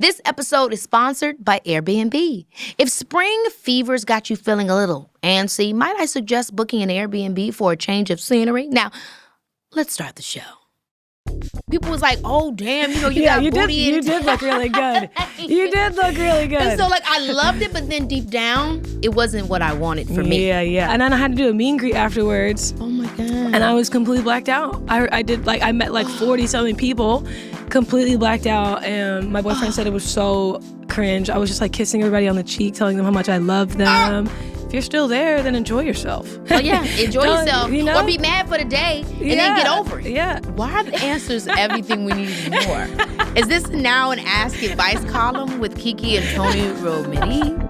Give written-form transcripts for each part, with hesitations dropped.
This episode is sponsored by Airbnb. If spring fever's got you feeling a little antsy, might I suggest booking an Airbnb for a change of scenery? Now, let's start the show. People was like, oh, damn, you got booty. You did look really good. You did look really good. And so, I loved it, but then deep down, it wasn't what I wanted for me. Yeah. And then I had to do a meet and greet afterwards. Oh, my God. And I was completely blacked out. I met 40-something people, completely blacked out, and my boyfriend said it was so cringe. I was just kissing everybody on the cheek, telling them how much I love them. If you're still there, then enjoy yourself. Oh, yeah. Enjoy yourself. Or be mad for the day and then get over it. Yeah. Why are the answers everything we need more? Is this now an Ask Advice column with Keke and Toni Romiti?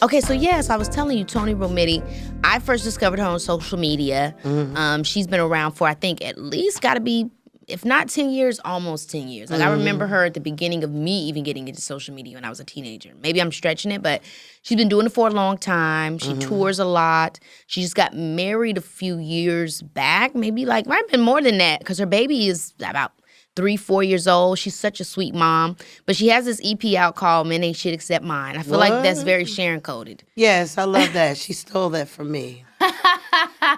Okay, so I was telling you, Toni Romiti, I first discovered her on social media. Mm-hmm. She's been around for, I think, at least got to be, if not 10 years, almost 10 years. I remember her at the beginning of me even getting into social media when I was a teenager. Maybe I'm stretching it, but she's been doing it for a long time. She tours a lot. She just got married a few years back. Maybe might have been more than that because her baby is about 3-4 years old. She's such a sweet mom. But she has this EP out called Men Ain't Shit Except Mine. I feel like that's very Sharon coded. Yes, I love that. She stole that from me.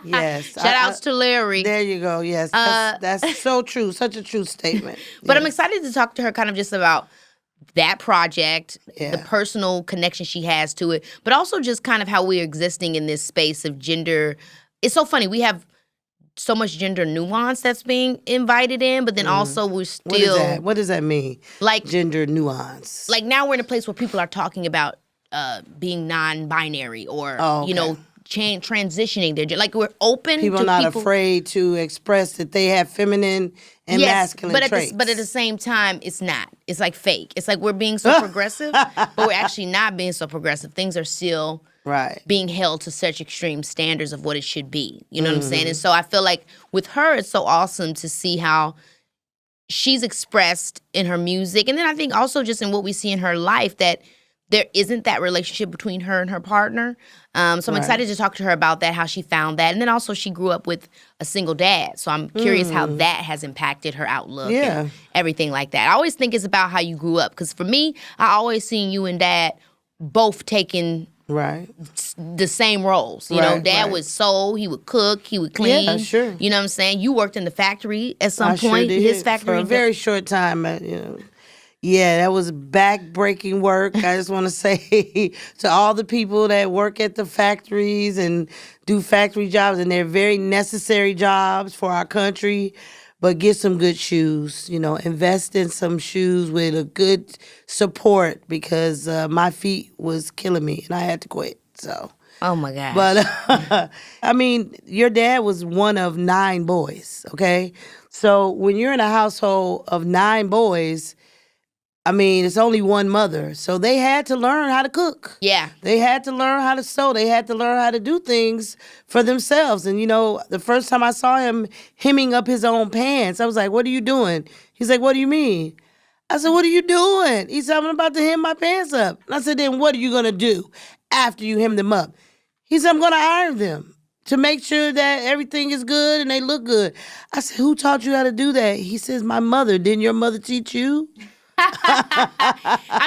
Yes. Shout outs to Larry. There you go. Yes. That's so true. Such a true statement. But I'm excited to talk to her kind of just about that project, the personal connection she has to it, but also just kind of how we're existing in this space of gender. It's so funny. We have so much gender nuance that's being invited in, but then also we're still... What does that mean? Gender nuance. Now we're in a place where people are talking about being non-binary or, transitioning their gender. We're open people to are not afraid to express that they have feminine and masculine traits. But at the same time, it's not. It's fake. It's we're being so progressive, but we're actually not being so progressive. Things are still... being held to such extreme standards of what it should be. You know what I'm saying? And so I feel like with her, it's so awesome to see how she's expressed in her music. And then I think also just in what we see in her life that there isn't that relationship between her and her partner. So I'm excited to talk to her about that, how she found that. And then also she grew up with a single dad. So I'm curious how that has impacted her outlook and everything like that. I always think it's about how you grew up. Because for me, I always seen you and Dad both taking... the same roles. Dad would sew, he would cook, he would clean. Yeah, sure. You know what I'm saying? You worked in the factory at some point. Sure did. His factory. For a very short time, Yeah, that was back-breaking work. I just want to say to all the people that work at the factories and do factory jobs, and they're very necessary jobs for our country, but get some good shoes, invest in some shoes with a good support because my feet was killing me and I had to quit, so. Oh, my gosh. But, your dad was one of 9 boys, okay? So when you're in a household of 9 boys, it's only one mother. So they had to learn how to cook. Yeah. They had to learn how to sew. They had to learn how to do things for themselves. And, the first time I saw him hemming up his own pants, I was like, what are you doing? He's like, what do you mean? I said, what are you doing? He said, I'm about to hem my pants up. And I said, then what are you going to do after you hem them up? He said, I'm going to iron them to make sure that everything is good and they look good. I said, who taught you how to do that? He says, my mother. Didn't your mother teach you?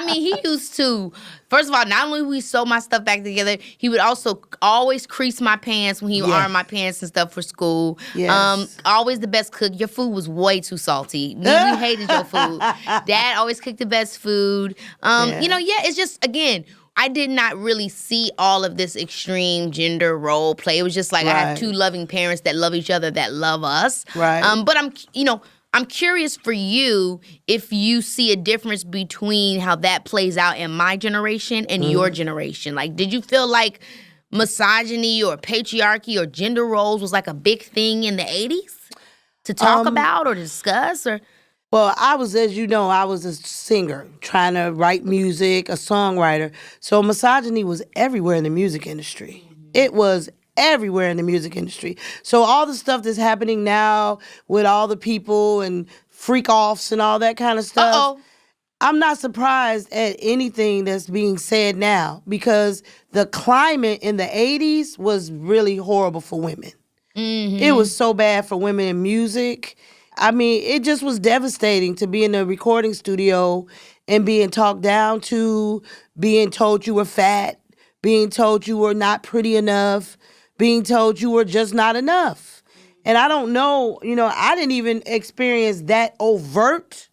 He used to, first of all, not only would we sew my stuff back together, he would also always crease my pants when he would iron my pants and stuff for school. Yes. Always the best cook. Your food was way too salty. We hated your food. Dad always cooked the best food. It's just, again, I did not really see all of this extreme gender role play. It was just I have 2 loving parents that love each other, that love us. Right. But I'm curious for you if you see a difference between how that plays out in my generation and your generation. Did you feel like misogyny or patriarchy or gender roles was a big thing in the 80s to talk about or discuss? Or Well, I was, as you know, I was a singer trying to write music, a songwriter. So misogyny was everywhere in the music industry. It was everywhere in the music industry. So all the stuff that's happening now with all the people and freak-offs and all that kind of stuff, I'm not surprised at anything that's being said now because the climate in the 80s was really horrible for women. Mm-hmm. It was so bad for women in music I mean, it just was devastating to be in a recording studio and being talked down to, being told you were fat, being told you were not pretty enough, being told you were just not enough. And I don't know, I didn't even experience that overt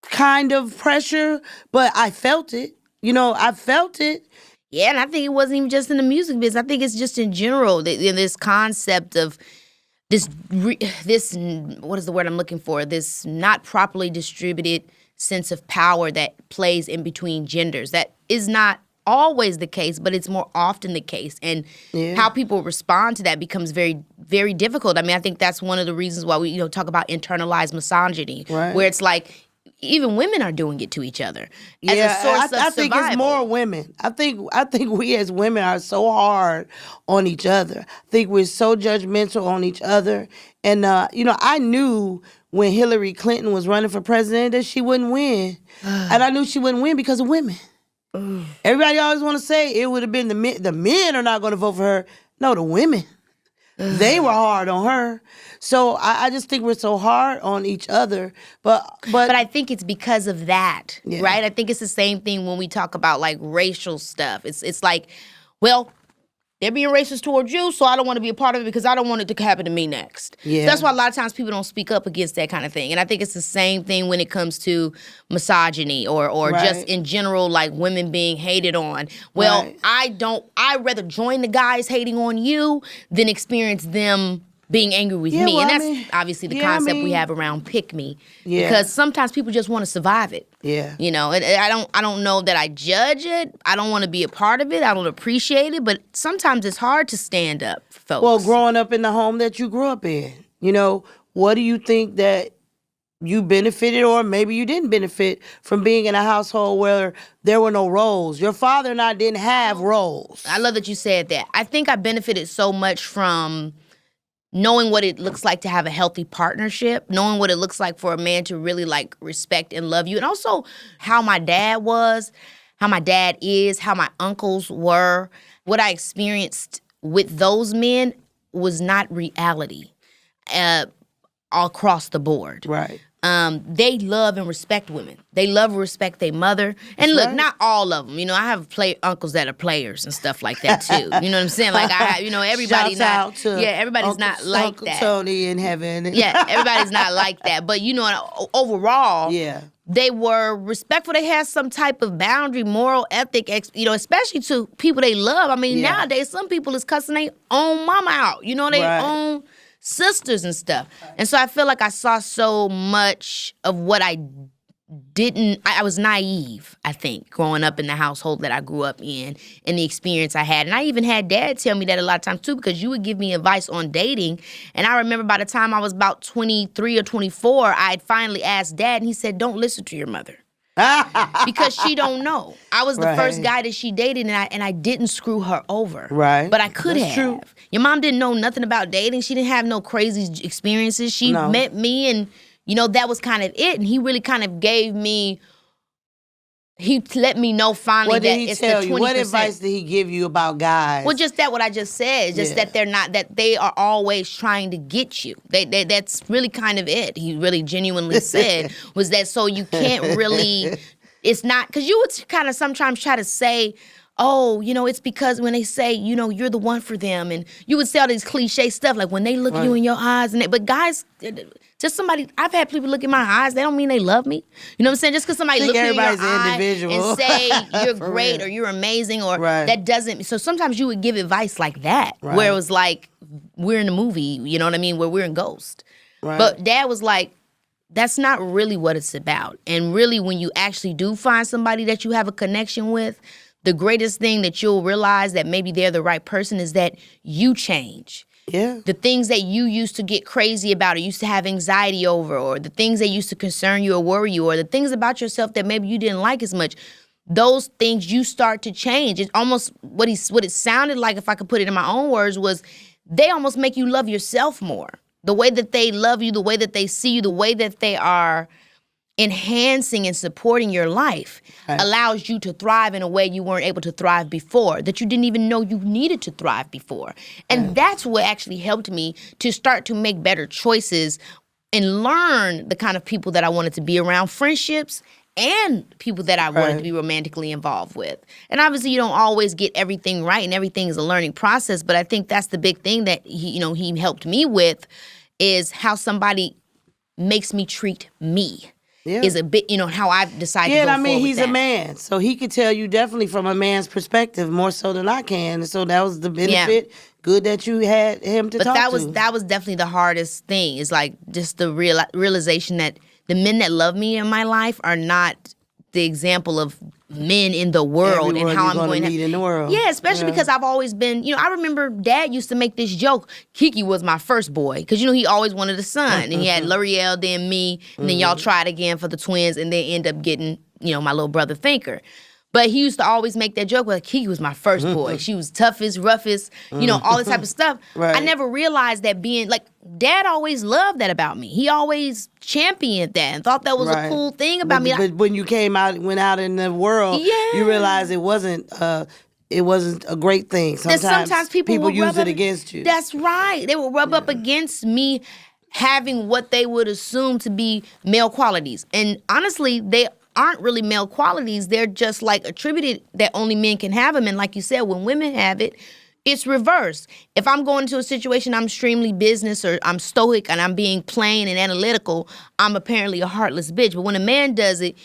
kind of pressure, but I felt it. I felt it. Yeah, and I think it wasn't even just in the music business. I think it's just in general, this concept of this, what is the word I'm looking for? This not properly distributed sense of power that plays in between genders. That is not always the case, but it's more often the case. And how people respond to that becomes very, very difficult. I mean, I think that's one of the reasons why we talk about internalized misogyny, where it's like even women are doing it to each other as a source of I think survival. it's more women. I think we as women are so hard on each other. I think we're so judgmental on each other. And I knew when Hillary Clinton was running for president that she wouldn't win. And I knew she wouldn't win because of women. Everybody always want to say it would have been the men. The men are not going to vote for her. No, the women. They were hard on her. So I just think we're so hard on each other. But I think it's because of that, right? I think it's the same thing when we talk about like racial stuff. It's like, well, they're being racist towards you, so I don't want to be a part of it because I don't want it to happen to me next. Yeah. So that's why a lot of times people don't speak up against that kind of thing. And I think it's the same thing when it comes to misogyny or just in general, like women being hated on. Well, I'd rather join the guys hating on you than experience them being angry with me. And that's obviously the concept we have around pick me. Yeah. Because sometimes people just want to survive it. Yeah. I don't know that I judge it. I don't want to be a part of it. I don't appreciate it. But sometimes it's hard to stand up for folks. Well, growing up in the home that you grew up in, what do you think that you benefited or maybe you didn't benefit from being in a household where there were no roles? Your father and I didn't have roles. I love that you said that. I think I benefited so much from knowing what it looks like to have a healthy partnership, knowing what it looks like for a man to really like respect and love you, and also how my dad was, how my dad is, how my uncles were. What I experienced with those men was not reality across the board. Right. They love and respect women. They love and respect their mother. And look, not all of them. I have uncles that are players and stuff like that too. You know what I'm saying? Like everybody's everybody's not like Uncle that. Toni in heaven. Yeah, everybody's not like that. But overall, they were respectful. They had some type of boundary, moral ethic, especially to people they love. I mean, nowadays some people is cussing their own mama out. Their own sisters and stuff. And so I feel like I saw so much of what I was naive, I think, growing up in the household that I grew up in and the experience I had. And I even had dad tell me that a lot of times too, because you would give me advice on dating. And I remember by the time I was about 23 or 24, I had finally asked dad and he said, don't listen to your mother. Because she don't know. I was the first guy that she dated and I didn't screw her over. Right. But I could have. True. Your mom didn't know nothing about dating. She didn't have no crazy experiences. She met me and, that was kind of it. And he really kind of he let me know finally that it's the 20%. What did he tell you? What advice did he give you about guys? Well, just what I just said. Just that that they are always trying to get you. That's really kind of it. He really genuinely said was that so you can't really, it's not, because you would kind of sometimes try to say, oh, it's because when they say, you're the one for them. And you would say all these cliche stuff, like when they look you in your eyes. But guys, just somebody, I've had people look in my eyes, they don't mean they love me. You know what I'm saying? Just because somebody looks you in your eye and say you're great or you're amazing or that doesn't. So sometimes you would give advice like that, where it was like, we're in a movie, you know what I mean, where we're in Ghost. Right. But dad was like, that's not really what it's about. And really when you actually do find somebody that you have a connection with, the greatest thing that you'll realize that maybe they're the right person is that you change. Yeah. The things that you used to get crazy about or used to have anxiety over or the things that used to concern you or worry you or the things about yourself that maybe you didn't like as much, those things you start to change. It's almost what it sounded like, if I could put it in my own words, was they almost make you love yourself more. The way that they love you, the way that they see you, the way that they are enhancing and supporting your life allows you to thrive in a way you weren't able to thrive before, that you didn't even know you needed to thrive before. And that's what actually helped me to start to make better choices and learn the kind of people that I wanted to be around, friendships and people that I wanted to be romantically involved with. And obviously you don't always get everything right, and everything is a learning process, but I think that's the big thing that he helped me with, is how somebody makes me treat me. Yeah. Is a bit, how I've decided to go forward with that. Yeah, he's a man, so he could tell you definitely from a man's perspective more so than I can. And so that was the benefit. Yeah. Good that you had him to talk to. But that was definitely the hardest thing, is like just the realization that the men that love me in my life are not the example of men in the world and how I'm going to meet in the world. Yeah, especially because I've always been, I remember Dad used to make this joke. Keke was my first boy, because he always wanted a son, and he had L'Oreal, then me, and then y'all tried again for the twins, and then end up getting my little brother Thinker. But he used to always make that joke, like, Keke was my first boy. She was toughest, roughest, all this type of stuff. Right. I never realized that being, like, Dad always loved that about me. He always championed that and thought that was a cool thing about me. But when you went out in the world, you realized it wasn't a great thing. Sometimes people use it against you. That's right. They will rub up against me having what they would assume to be male qualities. And honestly, they aren't really male qualities. They're just like attributed that only men can have them. And like you said, when women have it, it's reversed. If I'm going into a situation, I'm extremely business, or I'm stoic and I'm being plain and analytical, I'm apparently a heartless bitch. But when a man does it,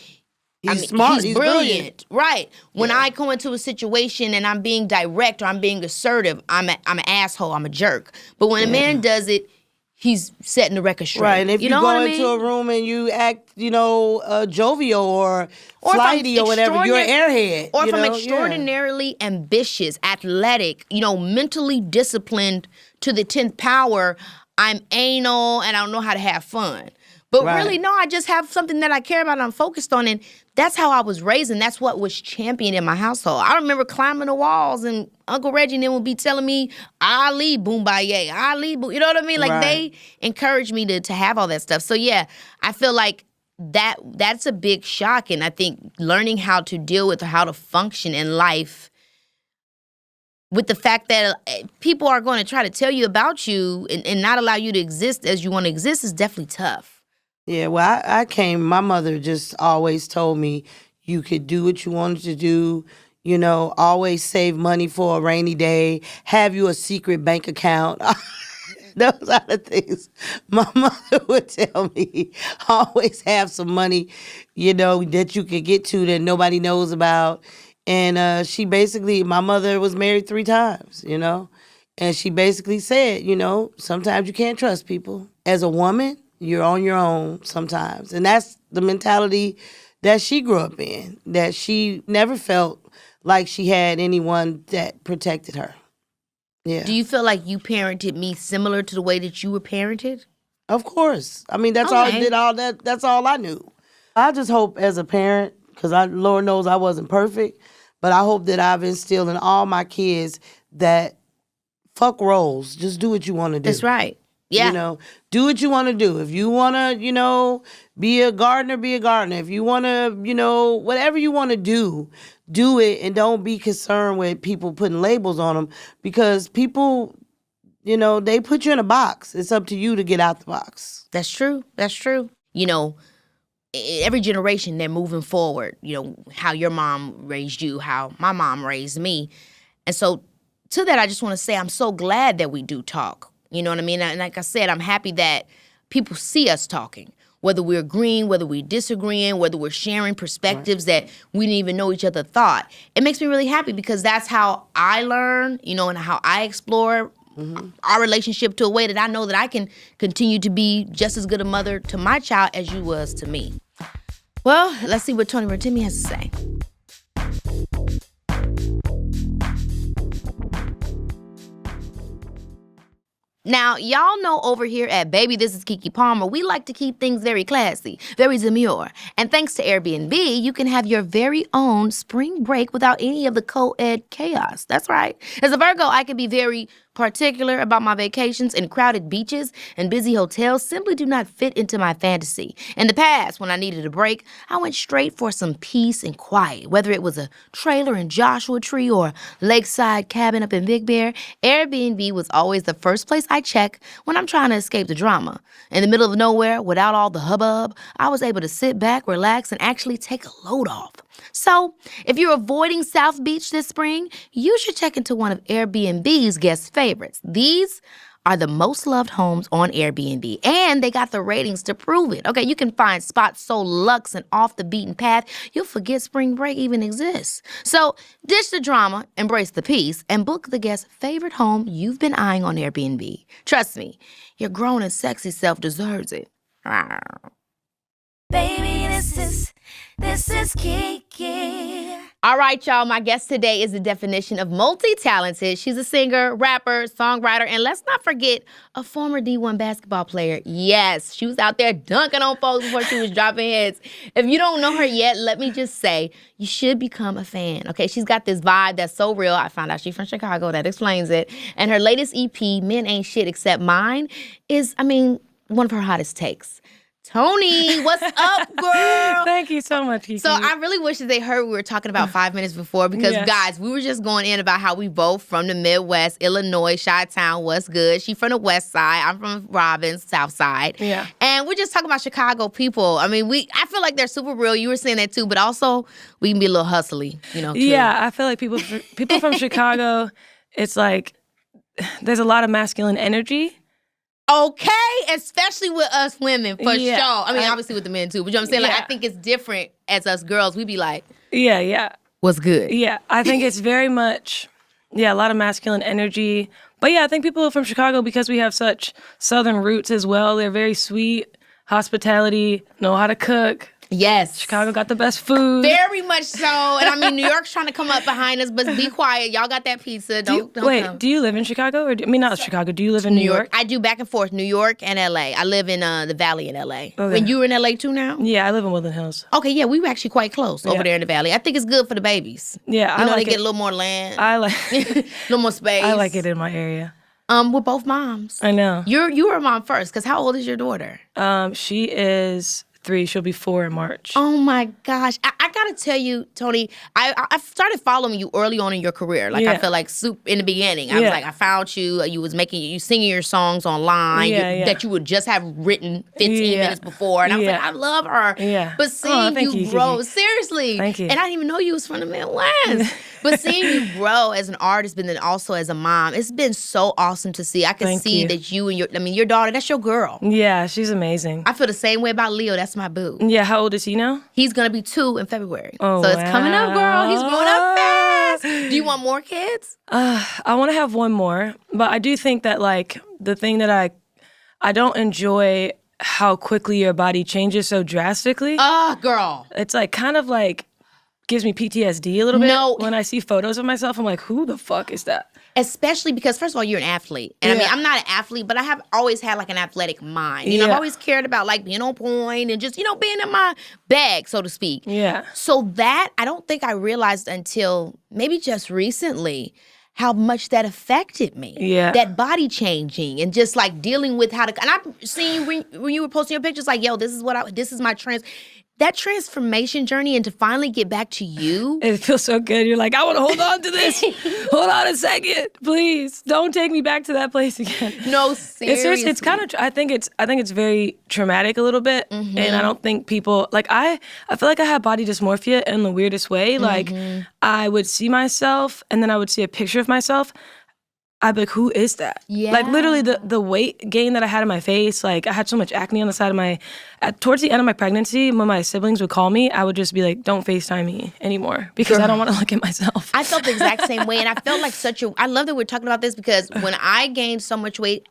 he's smart. He's brilliant. Right. When I go into a situation and I'm being direct or I'm being assertive, I'm an asshole. I'm a jerk. But when a man does it, he's setting the record straight. Right, and if you go into a room and you act, jovial or flighty or whatever, you're an airhead. Or if I'm extraordinarily ambitious, athletic, mentally disciplined to the 10th power, I'm anal and I don't know how to have fun. But really, no, I just have something that I care about and I'm focused on. And that's how I was raised, and that's what was championed in my household. I remember climbing the walls, and Uncle Reggie then would be telling me, Ali Boombaye, Ali Boom. You know what I mean? Like, they encouraged me to have all that stuff. So, yeah, I feel like that's a big shock. And I think learning how to deal with, or how to function in life with the fact that people are going to try to tell you about you and not allow you to exist as you want to exist is definitely tough. Yeah, well, my mother just always told me you could do what you wanted to do, always save money for a rainy day, have you a secret bank account. Those are the things my mother would tell me. Always have some money, that you could get to that nobody knows about. And my mother was married 3 times, and she basically said, sometimes you can't trust people. As a woman, you're on your own sometimes. And that's the mentality that she grew up in, that she never felt like she had anyone that protected her. Yeah. Do you feel like you parented me similar to the way that you were parented? Of course. I mean, that's all that. That's all I knew. I just hope as a parent, because Lord knows I wasn't perfect, but I hope that I've instilled in all my kids that fuck roles. Just do what you want to do. That's right. Yeah. Do what you want to do. If you want to, be a gardener, be a gardener. If you want to, whatever you want to do it, and don't be concerned with people putting labels on them, because people, they put you in a box. It's up to you to get out the box. That's true. That's true. Every generation, they're moving forward, how your mom raised you, how my mom raised me. And so to that, I just want to say I'm so glad that we do talk. You know what I mean? And like I said, I'm happy that people see us talking, whether we're agreeing, whether we're disagreeing, whether we're sharing perspectives that we didn't even know each other thought. It makes me really happy, because that's how I learn, and how I explore our relationship to a way that I know that I can continue to be just as good a mother to my child as you was to me. Well, let's see what Toni Romiti has to say. Now, y'all know over here at Baby This Is Keke Palmer, we like to keep things very classy, very demure. And thanks to Airbnb, you can have your very own spring break without any of the co-ed chaos. That's right. As a Virgo, I can be very particular about my vacations in crowded beaches and busy hotels simply do not fit into my fantasy. In the past, when I needed a break, I went straight for some peace and quiet. Whether it was a trailer in Joshua Tree or a lakeside cabin up in Big Bear, Airbnb was always the first place I check when I'm trying to escape the drama. In the middle of nowhere, without all the hubbub, I was able to sit back, relax, and actually take a load off. So, if you're avoiding South Beach this spring, you should check into one of Airbnb's guest favorites. These are the most loved homes on Airbnb, and they got the ratings to prove it. Okay, you can find spots so luxe and off the beaten path, you'll forget spring break even exists. So, ditch the drama, embrace the peace, and book the guest's favorite home you've been eyeing on Airbnb. Trust me, your grown and sexy self deserves it. Baby, this is Keke. All right, y'all, my guest today is the definition of multi-talented. She's a singer, rapper, songwriter, and let's not forget, a former D1 basketball player. Yes, she was out there dunking on folks before she was dropping hits. If you don't know her yet, let me just say, you should become a fan, okay? She's got this vibe that's so real. I found out she's from Chicago. That explains it. And her latest EP, Men Ain't Shit Except Mine, is, one of her hottest takes. Toni, what's up, girl? Thank you so much, Keke. So I really wish that they heard we were talking about 5 minutes before because, guys, we were just going in about how we both from the Midwest, Illinois, Chi-Town, what's good. She from the West Side. I'm from Robbins, South Side. Yeah. And we're just talking about Chicago people. I feel like they're super real. You were saying that, too. But also, we can be a little hustly, too. Yeah, I feel like people from Chicago, it's like there's a lot of masculine energy. Okay, especially with us women, for sure. Obviously with the men too, but you know what I'm saying? Like, I think it's different as us girls. We be like, what's good? Yeah, I think it's very much, a lot of masculine energy. But I think people from Chicago, because we have such Southern roots as well, they're very sweet, hospitality, know how to cook. Yes. Chicago got the best food. Very much so. And New York's trying to come up behind us, but be quiet. Y'all got that pizza. Don't come. Do you live in Chicago? Not Chicago. Do you live in New York? I do back and forth, New York and LA. I live in the Valley in LA. Okay. And you in LA too now? Yeah, I live in Woodland Hills. Okay, yeah, we were actually quite close over there in the Valley. I think it's good for the babies. Yeah, they get a little more land. I like a little more space. I like it in my area. We're both moms. I know. You were a mom first, because how old is your daughter? She is 3. She'll be 4 in March. Oh my gosh. I gotta tell you, Toni, I started following you early on in your career. Like, I feel like in the beginning. I was like, I found you. You was you singing your songs online that you would just have written 15 minutes before. And I was like, I love her. Yeah. But seeing you grow, seriously. Thank you. And I didn't even know you was from the Midwest. But seeing you grow as an artist, but then also as a mom, it's been so awesome to see. I can see that you and your daughter, that's your girl. Yeah, she's amazing. I feel the same way about Leo. That's my boo. Yeah, how old is he now? He's going to be 2 in February. Oh, so it's coming up, girl. He's growing up fast. Do you want more kids? I want to have one more, but I do think that, like, the thing that I don't enjoy how quickly your body changes so drastically. Girl. It's like kind of like gives me PTSD a little bit. No. When I see photos of myself, I'm like, who the fuck is that? Especially because, first of all, you're an athlete. And I'm not an athlete, but I have always had like an athletic mind. I've always cared about like being on point and just, being in my bag, so to speak. Yeah. So that, I don't think I realized until maybe just recently how much that affected me. Yeah. That body changing and just like dealing with how to, and I've seen you when you were posting your pictures like, yo, this is my that transformation journey and to finally get back to you. It feels so good. You're like, I want to hold on to this. Hold on a second. Please don't take me back to that place again. No, seriously. It's kind of, I think it's very traumatic a little bit. Mm-hmm. And I don't think people, like I feel like I have body dysmorphia in the weirdest way. Like I would see myself and then I would see a picture of myself. I'd be like, who is that? Yeah. Like, literally, the weight gain that I had in my face, like, I had so much acne on the side of towards the end of my pregnancy, when my siblings would call me, I would just be like, don't FaceTime me anymore, because I don't want to look at myself. I felt the exact same way, and I felt like I love that we're talking about this, because when I gained so much weight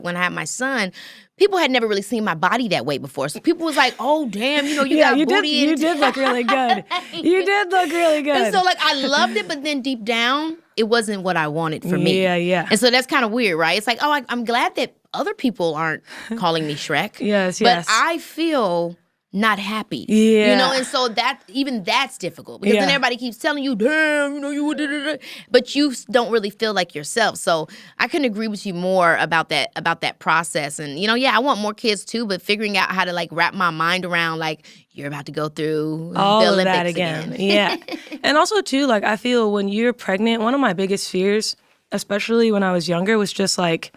when I had my son, people had never really seen my body that way before. So people was like, oh, damn, you got booty. You did look really good. You did look really good. And so, like, I loved it, but then deep down, it wasn't what I wanted for me. Yeah. And so that's kind of weird, right? It's like, oh, I'm glad that other people aren't calling me Shrek. Yes. But I feel not happy. Yeah. You know, and so that's difficult because then everybody keeps telling you, damn, you know, you but you don't really feel like yourself. So I couldn't agree with you more about that process. And, you know, I want more kids too, but figuring out how to like wrap my mind around like you're about to go through all the of Olympics that again. Yeah. And also too, like I feel when you're pregnant, one of my biggest fears, especially when I was younger, was just like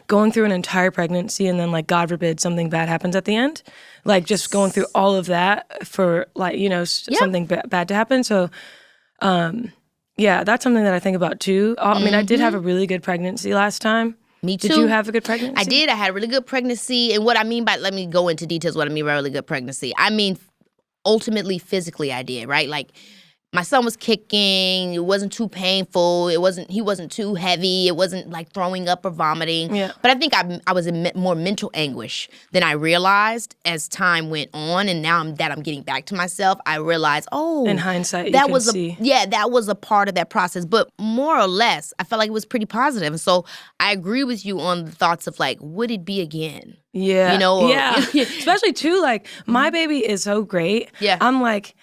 going through an entire pregnancy and then like God forbid something bad happens at the end, like just going through all of that for like, you know, something bad to happen. So that's something that I think about too. I mean, I did have a really good pregnancy last time. Me too. Did you have a good pregnancy? I did. I had a really good pregnancy. And what I mean by, let me go into details what I mean by really good pregnancy. I mean, ultimately, physically I did, right? Like, my son was kicking. It wasn't too painful. He wasn't too heavy. It wasn't like throwing up or vomiting. Yeah. But I think I was in more mental anguish than I realized as time went on. And now I'm getting back to myself, I realized, in hindsight, that was a part of that process. But more or less, I felt like it was pretty positive. And so I agree with you on the thoughts of like, would it be again? Yeah. You know? Especially too, like my baby is so great. Yeah. I'm like,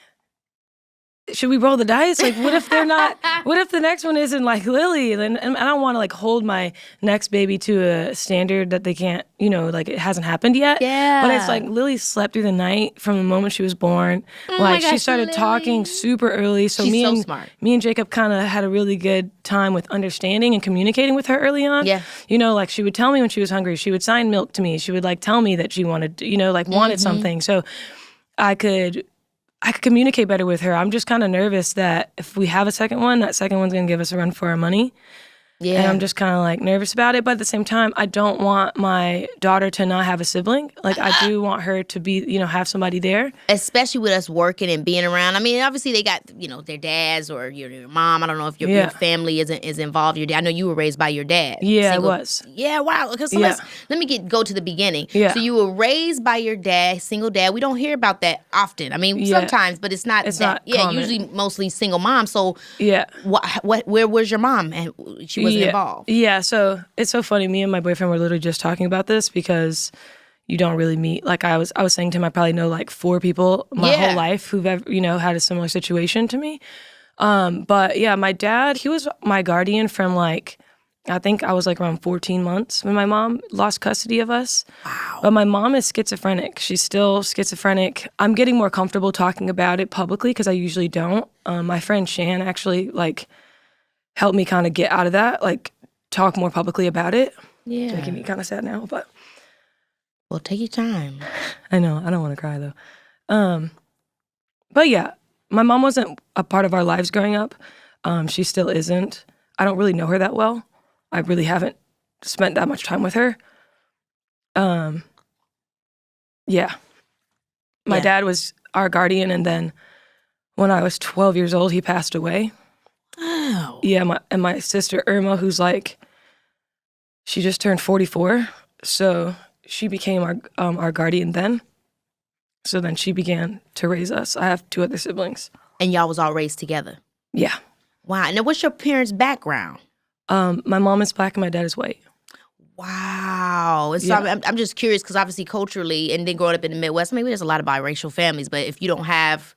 should we roll the dice? Like, what if they're not? What if the next one isn't like Lily? And I don't want to like hold my next baby to a standard that they can't, you know, like it hasn't happened yet. Yeah. But it's like Lily slept through the night from the moment she was born. Like she started talking super early. So She's smart. Me and Jacob kind of had a really good time with understanding and communicating with her early on. Yeah. You know, like she would tell me when she was hungry. She would sign milk to me. She would like tell me that she wanted, you know, like wanted something. So I could communicate better with her. I'm just kind of nervous that if we have a second one, that second one's going to give us a run for our money. Yeah. And I'm just kind of like nervous about it. But at the same time, I don't want my daughter to not have a sibling. Like I do want her to be, you know, have somebody there. Especially with us working and being around. I mean, obviously they got, you know, their dads or your mom. I don't know if your family is involved. Your dad. I know you were raised by your dad. Yeah, I was. Yeah, wow. Because let me go to the beginning. Yeah. So you were raised by your dad, single dad. We don't hear about that often. I mean, sometimes, but it's not that. Not common. Usually mostly single mom. So where was your mom? And she wasn't involved. Yeah, so it's so funny. Me and my boyfriend were literally just talking about this because you don't really meet. Like I was saying to him, I probably know like 4 people my whole life who've ever, you know, had a similar situation to me. But yeah, my dad, he was my guardian from like, I think I was like around 14 months when my mom lost custody of us. Wow. But my mom is schizophrenic. She's still schizophrenic. I'm getting more comfortable talking about it publicly because I usually don't. My friend Shan actually like helped me kind of get out of that, like talk more publicly about it. Yeah. It's making me kind of sad now, but. Well, take your time. I know. I don't want to cry though. But yeah, my mom wasn't a part of our lives growing up. She still isn't. I don't really know her that well. I really haven't spent that much time with her. Yeah. My dad was our guardian, and then when I was 12 years old, he passed away. Oh. Yeah, my sister Irma, who's like, she just turned 44, so she became our guardian then. So then she began to raise us. I have 2 other siblings. And y'all was all raised together? Yeah. Wow. Now, what's your parents' background? My mom is Black and my dad is white. Wow. And so I'm just curious because obviously culturally, and then growing up in the Midwest, maybe there's a lot of biracial families, but if you don't have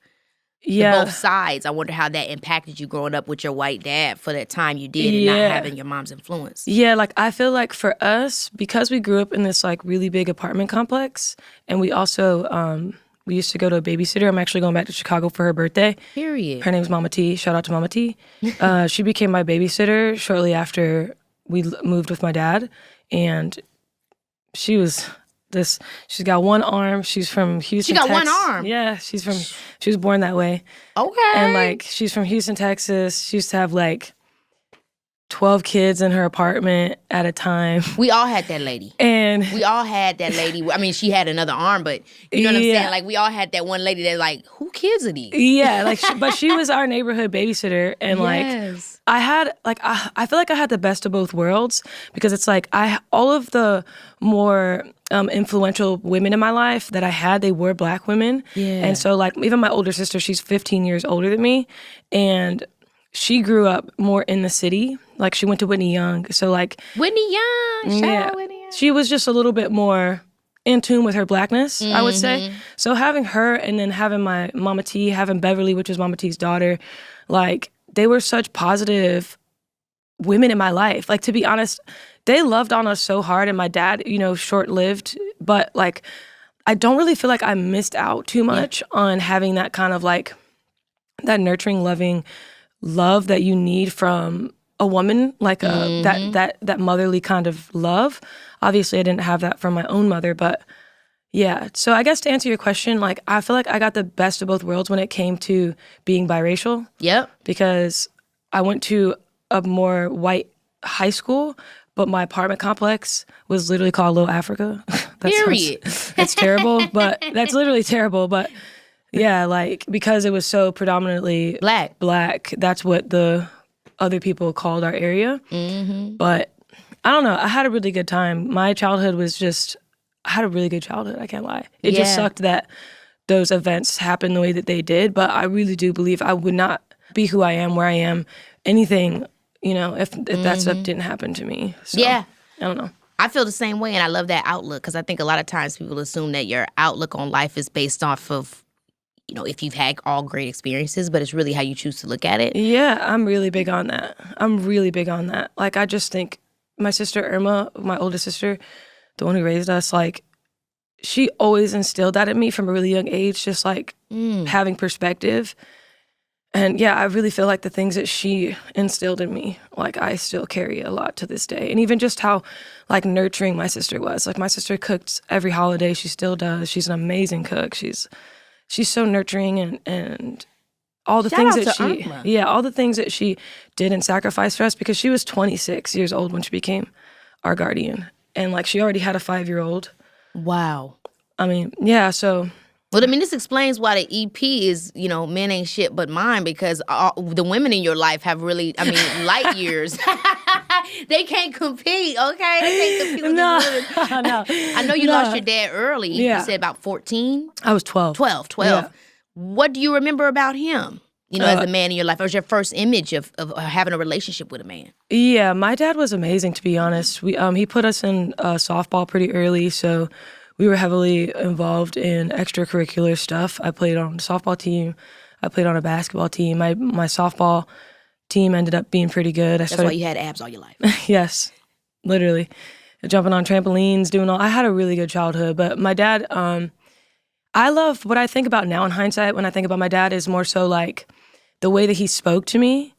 both sides, I wonder how that impacted you growing up with your white dad for that time you did and not having your mom's influence. Yeah, like I feel like for us, because we grew up in this like really big apartment complex, and we also we used to go to a babysitter. I'm actually going back to Chicago for her birthday. Period. Her name's Mama T. Shout out to Mama T. She became my babysitter shortly after we moved with my dad, and she was she's got one arm. She's from Houston, Texas. She got Texas. one arm? Yeah, she was born that way. Okay. And like she's from Houston, Texas. She used to have like 12 kids in her apartment at a time. We all had that lady. And we all had that lady. I mean, she had another arm, but you know what I'm saying? Like, we all had that one lady that like, who kids are these? Yeah, like, but she was our neighborhood babysitter. And like, I had, like, I feel like I had the best of both worlds because it's like, all of the more influential women in my life that I had, they were Black women. Yeah. And so like, even my older sister, she's 15 years older than me. And she grew up more in the city. Like, she went to Whitney Young. So, like... Whitney Young! Shout out Whitney Young. She was just a little bit more in tune with her blackness, I would say. So having her and then having my Mama T, having Beverly, which is Mama T's daughter, like they were such positive women in my life. Like, to be honest, they loved on us so hard, and my dad, you know, short-lived, but like I don't really feel like I missed out too much on having that kind of like that nurturing, loving love that you need from a woman, like that motherly kind of love. Obviously, I didn't have that from my own mother, but yeah. So I guess to answer your question, like I feel like I got the best of both worlds when it came to being biracial. Yep. Because I went to a more white high school, but my apartment complex was literally called Little Africa. Period. That's terrible, but that's literally terrible. But yeah, like because it was so predominantly black, that's what the other people called our area. But I don't know. I had a really good time. My childhood was just, I had a really good childhood. I can't lie. It just sucked that those events happened the way that they did. But I really do believe I would not be who I am, where I am, anything, you know, if that stuff didn't happen to me. So, I don't know. I feel the same way, and I love that outlook because I think a lot of times people assume that your outlook on life is based off of, you know, if you've had all great experiences, but it's really how you choose to look at it. Yeah, I'm really big on that. Like, I just think my sister Irma, my oldest sister, the one who raised us, like, she always instilled that in me from a really young age, just like having perspective. And yeah, I really feel like the things that she instilled in me, like I still carry a lot to this day. And even just how like nurturing my sister was. Like my sister cooked every holiday. She still does. She's an amazing cook. She's so nurturing and all the things that all the things that she did and sacrificed for us, because she was 26 years old when she became our guardian. And like she already had a 5-year-old. Wow. I mean, yeah, so... Well, I mean, this explains why the EP is, you know, Men Ain't Shit But Mine, because the women in your life have really, I mean, light years. They can't compete, okay? They can't compete with these women. No. I know you lost your dad early. Yeah. You said about 14? I was 12. 12. Yeah. What do you remember about him, you know, as a man in your life? Or was your first image of having a relationship with a man? Yeah, my dad was amazing, to be honest. He put us in softball pretty early, so... We were heavily involved in extracurricular stuff. I played on a softball team. I played on a basketball team. My softball team ended up being pretty good. That's why you had abs all your life. Yes, literally. Jumping on trampolines, doing all. I had a really good childhood. But my dad, I love what I think about now in hindsight when I think about my dad is more so like the way that he spoke to me.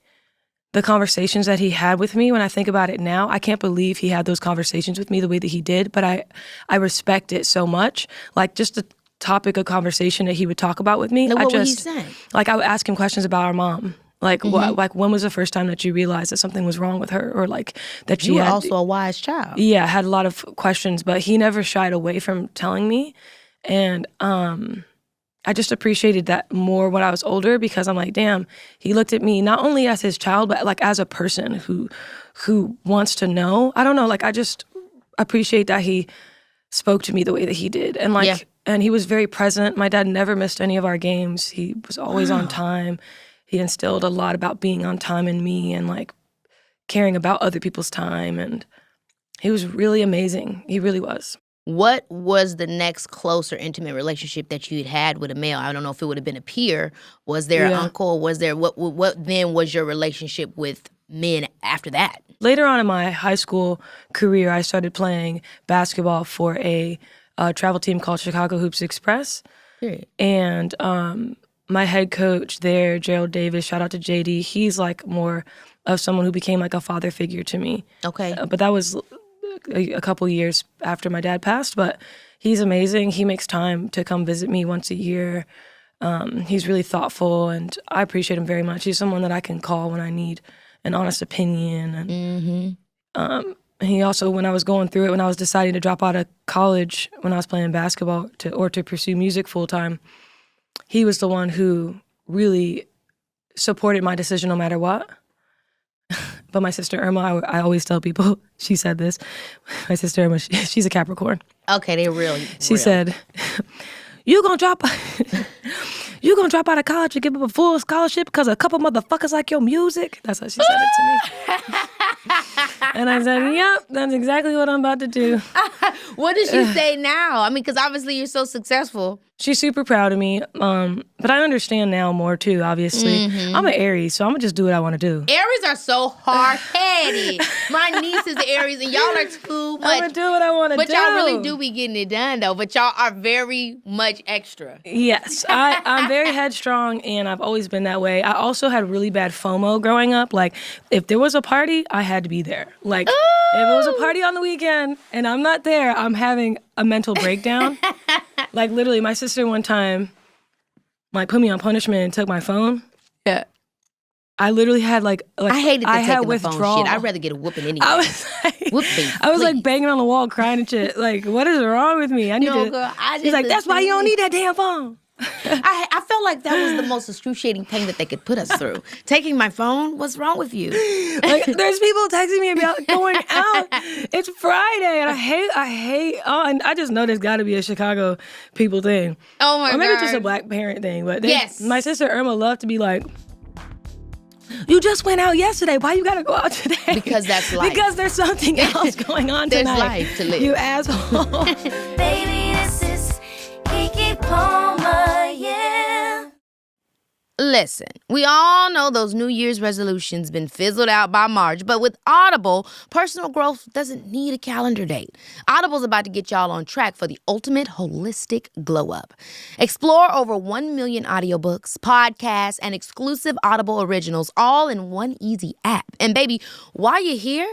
The conversations that he had with me, when I think about it now, I can't believe he had those conversations with me the way that he did, but I respect it so much. Like just the topic of conversation that he would talk about with me. What would he say? Like I would ask him questions about our mom. Like like when was the first time that you realized that something was wrong with her, or like that she you were had, also a wise child. Yeah, had a lot of questions, but he never shied away from telling me. And I just appreciated that more when I was older, because I'm like, damn, he looked at me not only as his child, but like as a person who wants to know. I don't know, like I just appreciate that he spoke to me the way that he did. And like, and he was very present. My dad never missed any of our games. He was always on time. He instilled a lot about being on time in me and like caring about other people's time. And he was really amazing. He really was. What was the next closer intimate relationship that you had with a male? I don't know if it would have been a peer. Was there an uncle? Was there what then was your relationship with men after that? Later on in my high school career, I started playing basketball for a travel team called Chicago Hoops Express. Period. And my head coach there, Gerald Davis, shout out to JD, he's like more of someone who became like a father figure to me. Okay. But that was a couple years after my dad passed, but he's amazing. He makes time to come visit me once a year. He's really thoughtful, and I appreciate him very much. He's someone that I can call when I need an honest opinion. And he also, when I was going through it, when I was deciding to drop out of college, when I was playing basketball to pursue music full time, he was the one who really supported my decision no matter what. But my sister Irma, I always tell people, she said this, my sister Irma, she's a Capricorn. Okay, they're real. She said, you gonna drop out of college and give up a full scholarship because a couple motherfuckers like your music? That's how she said it to me. And I said, yep, that's exactly what I'm about to do. What does she say now? I mean, because obviously you're so successful. She's super proud of me, but I understand now more too, obviously. I'm an Aries, so I'm going to just do what I want to do. Aries are so hard-headed. My niece is Aries, and y'all are too much. I'm going to do what I want to do. But y'all really do be getting it done, though. But y'all are very much extra. Yes, I'm very headstrong, and I've always been that way. I also had really bad FOMO growing up. Like, if there was a party, I had to be there. Like, if it was a party on the weekend, and I'm not there, I'm having a mental breakdown. Like, literally, my sister one time, like, put me on punishment and took my phone. Yeah. I literally had, like I hated the taking the withdrawal. phone shit. I'd rather get a whooping anyway. I was like, Whooping, I was like banging on the wall, crying and shit. Like, what is wrong with me? I need to. Girl, She's like, that's why you don't need that damn phone. I felt like that was the most excruciating pain that they could put us through. Taking my phone, what's wrong with you? Like, there's people texting me about going out. It's Friday, and I hate. Oh, and I just know there's got to be a Chicago people thing. Oh my god! Or maybe it's just a black parent thing. But yes, my sister Irma loved to be like, you just went out yesterday. Why you gotta go out today? Because that's life. Because there's something else going on there's tonight. There's life to live. You asshole. Baby, this is Keke Palmer, yeah. Listen, we all know those New Year's resolutions been fizzled out by March, but with Audible, personal growth doesn't need a calendar date. Audible's about to get y'all on track for the ultimate holistic glow-up. Explore over 1 million audiobooks, podcasts, and exclusive Audible originals all in one easy app. And baby, while you're here,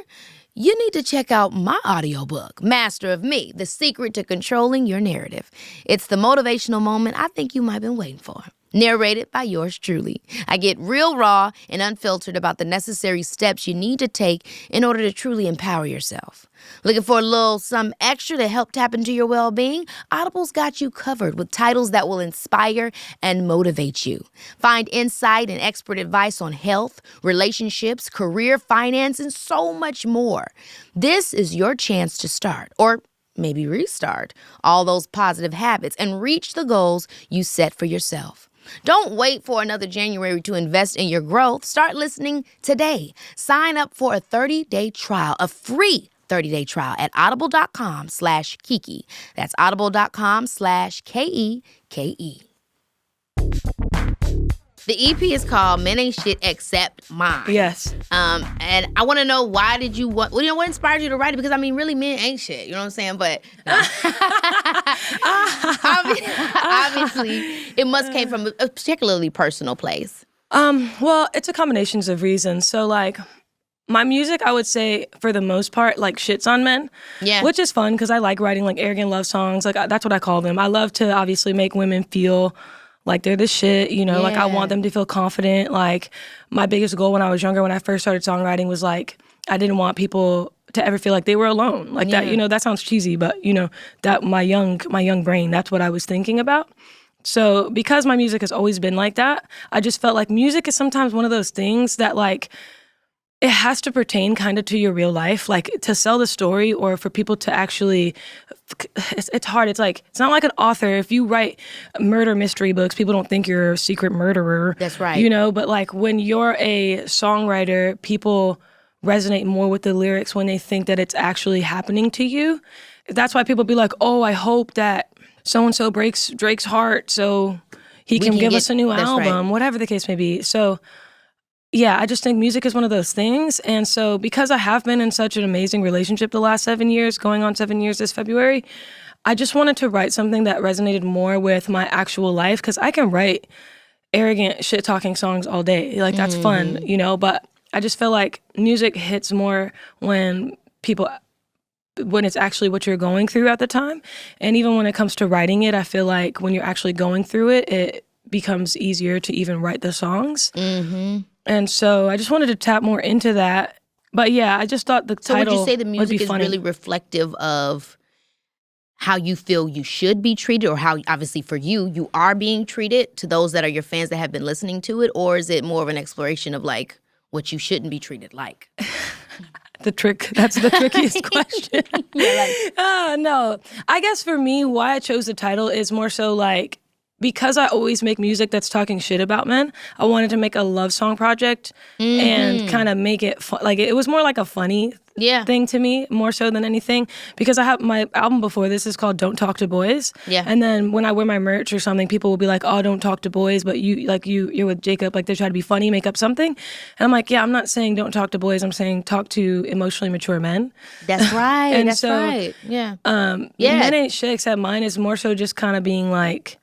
you need to check out my audiobook, Master of Me, The Secret to Controlling Your Narrative. It's the motivational moment I think you might have been waiting for. Narrated by yours truly. I get real raw and unfiltered about the necessary steps you need to take in order to truly empower yourself. Looking for a little something extra to help tap into your well-being? Audible's got you covered with titles that will inspire and motivate you. Find insight and expert advice on health, relationships, career, finance, and so much more. This is your chance to start, or maybe restart, all those positive habits and reach the goals you set for yourself. Don't wait for another January to invest in your growth. Start listening today. Sign up for a 30-day trial, a free 30-day trial at audible.com/Keke. That's audible.com/KEKE. The EP is called Men Ain't Shit Except Mine. Yes. And I want to know, why did you what inspired you to write it? Because I mean, really, men ain't shit. You know what I'm saying? But no. Obviously, it must came from a particularly personal place. Well, it's a combination of reasons. So, like, my music, I would say, for the most part, like, shits on men. Yeah. Which is fun because I like writing, like, arrogant love songs. Like, that's what I call them. I love to obviously make women feel like they're the shit, you know, like I want them to feel confident. Like, my biggest goal when I was younger, when I first started songwriting, was like, I didn't want people to ever feel like they were alone. Like that, you know, that sounds cheesy, but you know, that my young brain, that's what I was thinking about. So because my music has always been like that, I just felt like music is sometimes one of those things that, like, it has to pertain kind of to your real life, like to sell the story or for people to actually, it's hard. It's like, it's not like an author. If you write murder mystery books, people don't think you're a secret murderer. That's right. You know, but like when you're a songwriter, people resonate more with the lyrics when they think that it's actually happening to you. That's why people be like, oh, I hope that so-and-so breaks Drake's heart so he can give us a new album, whatever the case may be. So yeah, I just think music is one of those things. And so because I have been in such an amazing relationship the last 7 years, going on 7 years this February, I just wanted to write something that resonated more with my actual life, because I can write arrogant shit-talking songs all day. Like, that's fun, you know? But I just feel like music hits more when it's actually what you're going through at the time. And even when it comes to writing it, I feel like when you're actually going through it, it becomes easier to even write the songs. Mm-hmm. And so I just wanted to tap more into that. But yeah, I just thought the title would be funny. So would you say the music is really reflective of how you feel you should be treated, or how, obviously for you, you are being treated to those that are your fans that have been listening to it? Or is it more of an exploration of, like, what you shouldn't be treated like? That's the trickiest question. No. I guess for me, why I chose the title is more so like, because I always make music that's talking shit about men, I wanted to make a love song project and kind of make it like it was more like a funny thing to me, more so than anything, because I have my album before this is called Don't Talk to Boys. Yeah. And then when I wear my merch or something, people will be like, "Oh, don't talk to boys," but you're with Jacob, like they try to be funny, make up something. And I'm like, yeah, I'm not saying don't talk to boys, I'm saying talk to emotionally mature men. That's right. And that's so, right. Yeah. Men Ain't Shit Except Mine is more so just kind of being like,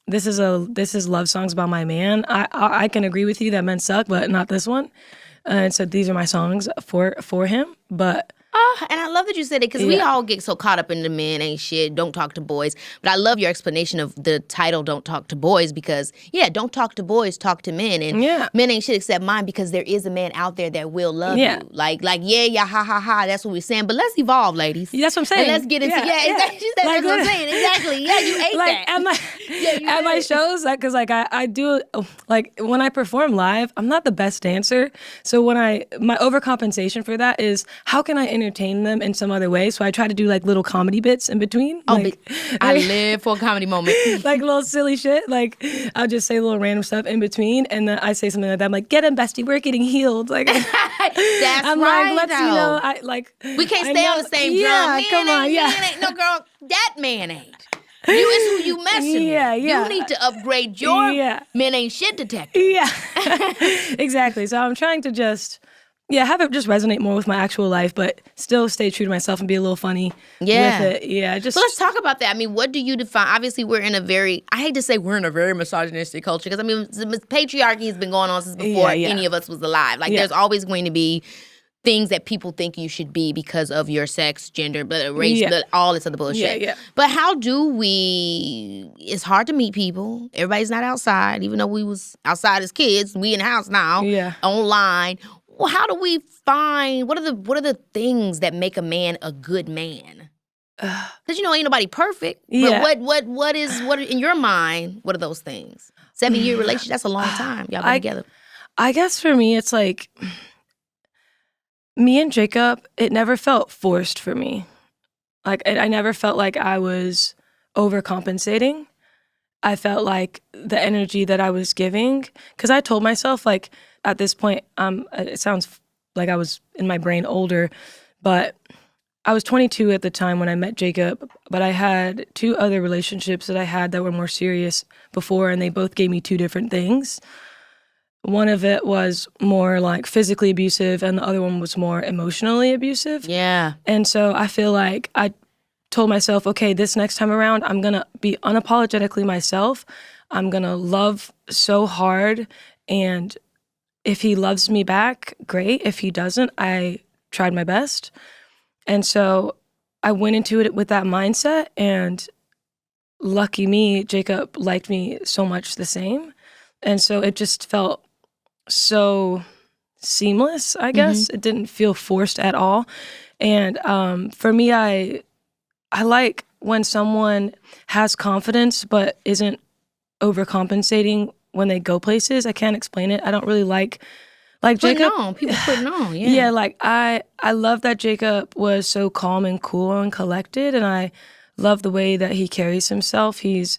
this is love songs about my man. I can agree with you that men suck, but not this one. And so these are my songs for him. But And I love that you said it because we all get so caught up in the men ain't shit, don't talk to boys. But I love your explanation of the title, Don't Talk to Boys, because, don't talk to boys, talk to men. And men ain't shit except mine, because there is a man out there that will love you. Like, ha, ha, ha, that's what we're saying. But let's evolve, ladies. That's what I'm saying. And let's get into, exactly. That's what I'm saying. Exactly. Yeah, you ate like, that. At my shows, because I do, like, when I perform live, I'm not the best dancer. So my overcompensation for that is, how can I entertain them in some other way? So I try to do like little comedy bits in between. I live for a comedy moment. Like little silly shit. Like I'll just say little random stuff in between, and then I say something like that. I'm like, "Get him, bestie. We're getting healed." Like that's I'm right. Like, let's we can't stay on the same drum. Man come on, ain't no girl. That man ain't. You is who you messing with. You need to upgrade your men ain't shit detector. Yeah, exactly. So I'm trying to just. Have it just resonate more with my actual life, but still stay true to myself and be a little funny with it. Yeah, so let's talk about that. I mean, what do you define? Obviously, we're in a very, I hate to say we're in a very misogynistic culture, because I mean, patriarchy has been going on since before any of us was alive. Like, there's always going to be things that people think you should be because of your sex, gender, race, all this other bullshit. But how do we, it's hard to meet people. Everybody's not outside, even though we was outside as kids. We in the house now, online. Well, how do we find, what are the things that make a man a good man? Because ain't nobody perfect. But what in your mind, what are those things? 7-year relationship, that's a long time. Y'all been together. I guess for me, it's like, me and Jacob, it never felt forced for me. Like, I never felt like I was overcompensating. I felt like the energy that I was giving, because I told myself, like, at this point, it sounds like I was in my brain older, but I was 22 at the time when I met Jacob, but I had 2 other relationships that I had that were more serious before, and they both gave me 2 different things. One of it was more like physically abusive, and the other one was more emotionally abusive. Yeah. And so I feel like I told myself, okay, this next time around, I'm going to be unapologetically myself. I'm going to love so hard, and if he loves me back, great. If he doesn't, I tried my best. And so I went into it with that mindset, and lucky me, Jacob liked me so much the same. And so it just felt so seamless, I guess. It didn't feel forced at all. And for me, I like when someone has confidence but isn't overcompensating when they go places. I can't explain it. I don't really like Jacob. People putting on, Yeah, like I love that Jacob was so calm and cool and collected, and I love the way that he carries himself. He's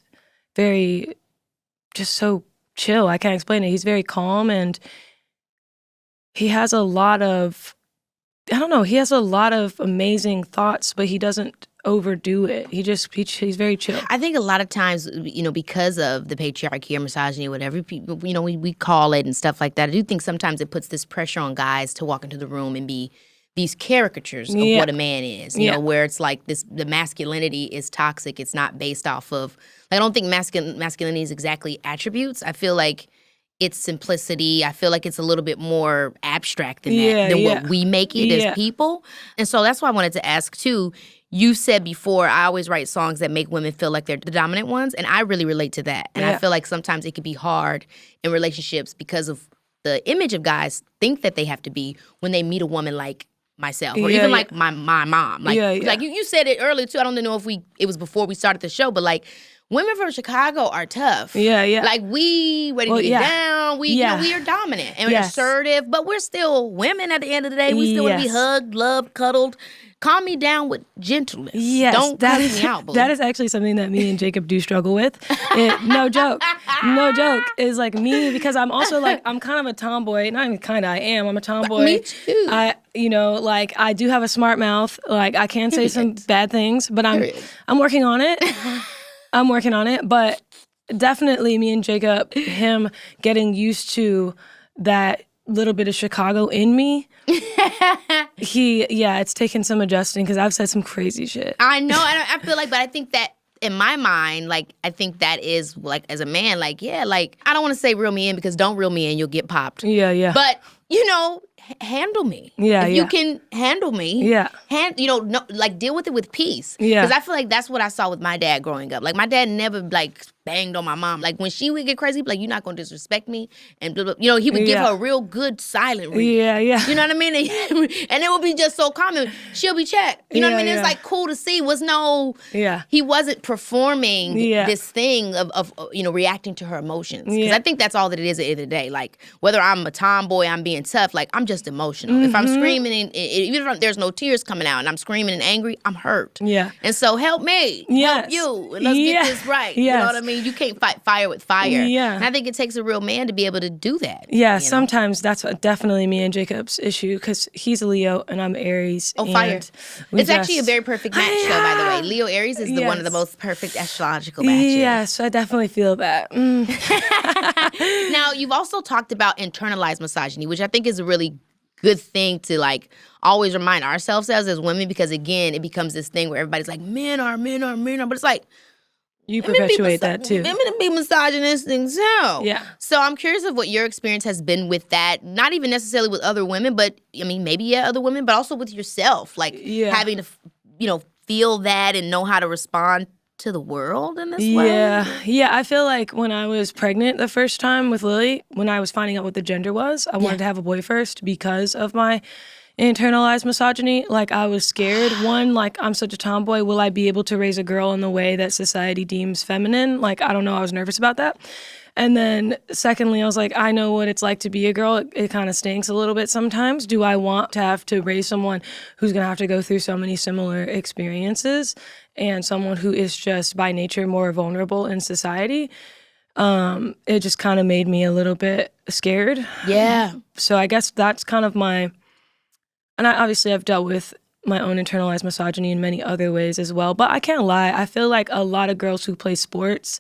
very, just so chill. I can't explain it. He's very calm, and he has a lot of, he has a lot of amazing thoughts, but he doesn't overdo it. He's very chill. I think a lot of times, because of the patriarchy or misogyny, whatever people, we call it and stuff like that, I do think sometimes it puts this pressure on guys to walk into the room and be these caricatures of what a man is, you know, where it's like the masculinity is toxic. It's not based off of, I don't think masculinity is exactly attributes. I feel like it's simplicity. I feel like it's a little bit more abstract than that, than what we make it as people. And so that's why I wanted to ask too, you said before, I always write songs that make women feel like they're the dominant ones, and I really relate to that. And I feel like sometimes it can be hard in relationships because of the image of guys think that they have to be when they meet a woman like myself, or even like my mom. Like you said it earlier too. I don't know if it was before we started the show, but like women from Chicago are tough. Yeah, yeah. Like we ready to get down. We, you know, we are dominant and assertive, but we're still women at the end of the day. We still want to be hugged, loved, cuddled. Calm me down with gentleness. Yes, don't cuss me out, boo. That is actually something that me and Jacob do struggle with. No joke. No joke. Is like me, because I'm also like, I'm kind of a tomboy. Not even kind of, I am. I'm a tomboy. Me too. I do have a smart mouth. Like, I can say some bad things, but I'm working on it. I'm working on it. But definitely me and Jacob, him getting used to that little bit of Chicago in me. It's taken some adjusting because I've said some crazy shit. I know. I feel like, but I think that in my mind, like, I think that is, like, as a man, like, yeah, like, I don't want to say reel me in because don't reel me in, you'll get popped. Yeah, yeah. But, you know, handle me. Yeah, if you can handle me, like, deal with it with peace. Yeah. Because I feel like that's what I saw with my dad growing up. Like, my dad never, like, banged on my mom. Like, when she would get crazy, he'd be like, you're not going to disrespect me. And, blah, blah. You know, he would give her a real good silent read. Yeah, yeah. You know what I mean? And it would be just so common. She'll be checked. You know what I mean? It's like cool to see. He wasn't performing this thing of reacting to her emotions. Because I think that's all that it is at the end of the day. Like, whether I'm a tomboy, I'm being tough, like, I'm just emotional. If I'm screaming, even if there's no tears coming out and I'm screaming and angry, I'm hurt. Yeah. And so help me. Help you. And let's get this right. You know what I mean? You can't fight fire with fire. Yeah. And I think it takes a real man to be able to do that. Yeah, sometimes that's definitely me and Jacob's issue because he's a Leo and I'm Aries. Oh, fire. It's actually a very perfect match, though, by the way. Leo Aries is one of the most perfect astrological matches. Yes, I definitely feel that. Now, you've also talked about internalized misogyny, which I think is a really good thing to, like, always remind ourselves as women, because, again, it becomes this thing where everybody's like, men are, but it's like, you perpetuate that too. Women be misogynistic too. Yeah. So I'm curious of what your experience has been with that. Not even necessarily with other women, but I mean maybe other women, but also with yourself. Like having to, feel that and know how to respond to the world in this way. Yeah. I feel like when I was pregnant the first time with Lily, when I was finding out what the gender was, I wanted to have a boy first because of my internalized misogyny. Like, I was scared. One, like, I'm such a tomboy. Will I be able to raise a girl in the way that society deems feminine? Like, I don't know. I was nervous about that. And then secondly, I was like, I know what it's like to be a girl. It kind of stinks a little bit sometimes. Do I want to have to raise someone who's going to have to go through so many similar experiences and someone who is just by nature more vulnerable in society? It just kind of made me a little bit scared. Yeah. So I guess that's kind of my... And I've dealt with my own internalized misogyny in many other ways as well. But I can't lie. I feel like a lot of girls who play sports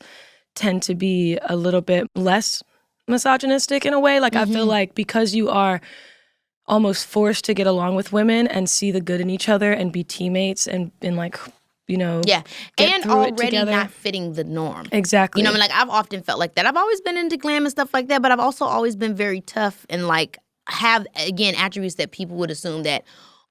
tend to be a little bit less misogynistic in a way. Like, I feel like because you are almost forced to get along with women and see the good in each other and be teammates and like, and already not fitting the norm. Exactly. Like, I've often felt like that. I've always been into glam and stuff like that, but I've also always been very tough and, like, have, again, attributes that people would assume that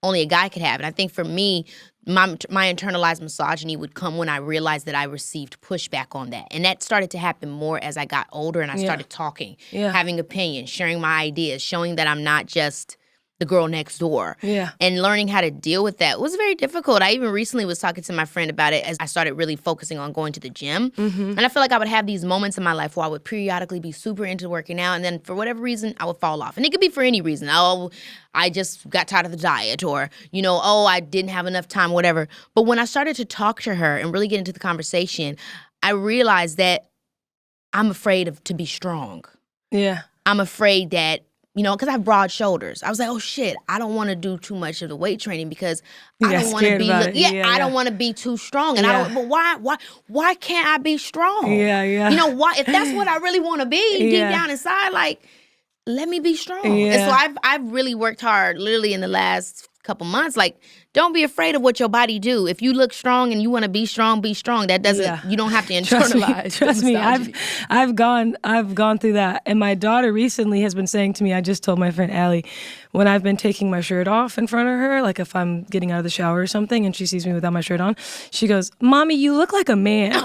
only a guy could have. And I think for me, my internalized misogyny would come when I realized that I received pushback on that. And that started to happen more as I got older and I started talking, having opinions, sharing my ideas, showing that I'm not just the girl next door. Yeah. And learning how to deal with that was very difficult. I even recently was talking to my friend about it as I started really focusing on going to the gym. And I feel like I would have these moments in my life where I would periodically be super into working out, and then for whatever reason, I would fall off. And it could be for any reason. Oh, I just got tired of the diet, or, I didn't have enough time, whatever. But when I started to talk to her and really get into the conversation, I realized that I'm afraid to be strong. Yeah. I'm afraid that, because I have broad shoulders. I was like, oh shit, I don't want to do too much of the weight training because I don't want to be. I don't want to be too strong, and I don't. But why can't I be strong? Yeah. Why? If that's what I really want to be deep down inside, like, let me be strong. And so I've really worked hard, literally in the last couple months. Like, don't be afraid of what your body do. If you look strong and you want to be strong, be strong. That doesn't. You don't have to internalize. Trust me. I've gone through that. And my daughter recently has been saying to me, I just told my friend Allie, when I've been taking my shirt off in front of her, like if I'm getting out of the shower or something and she sees me without my shirt on, she goes, "Mommy, you look like a man." And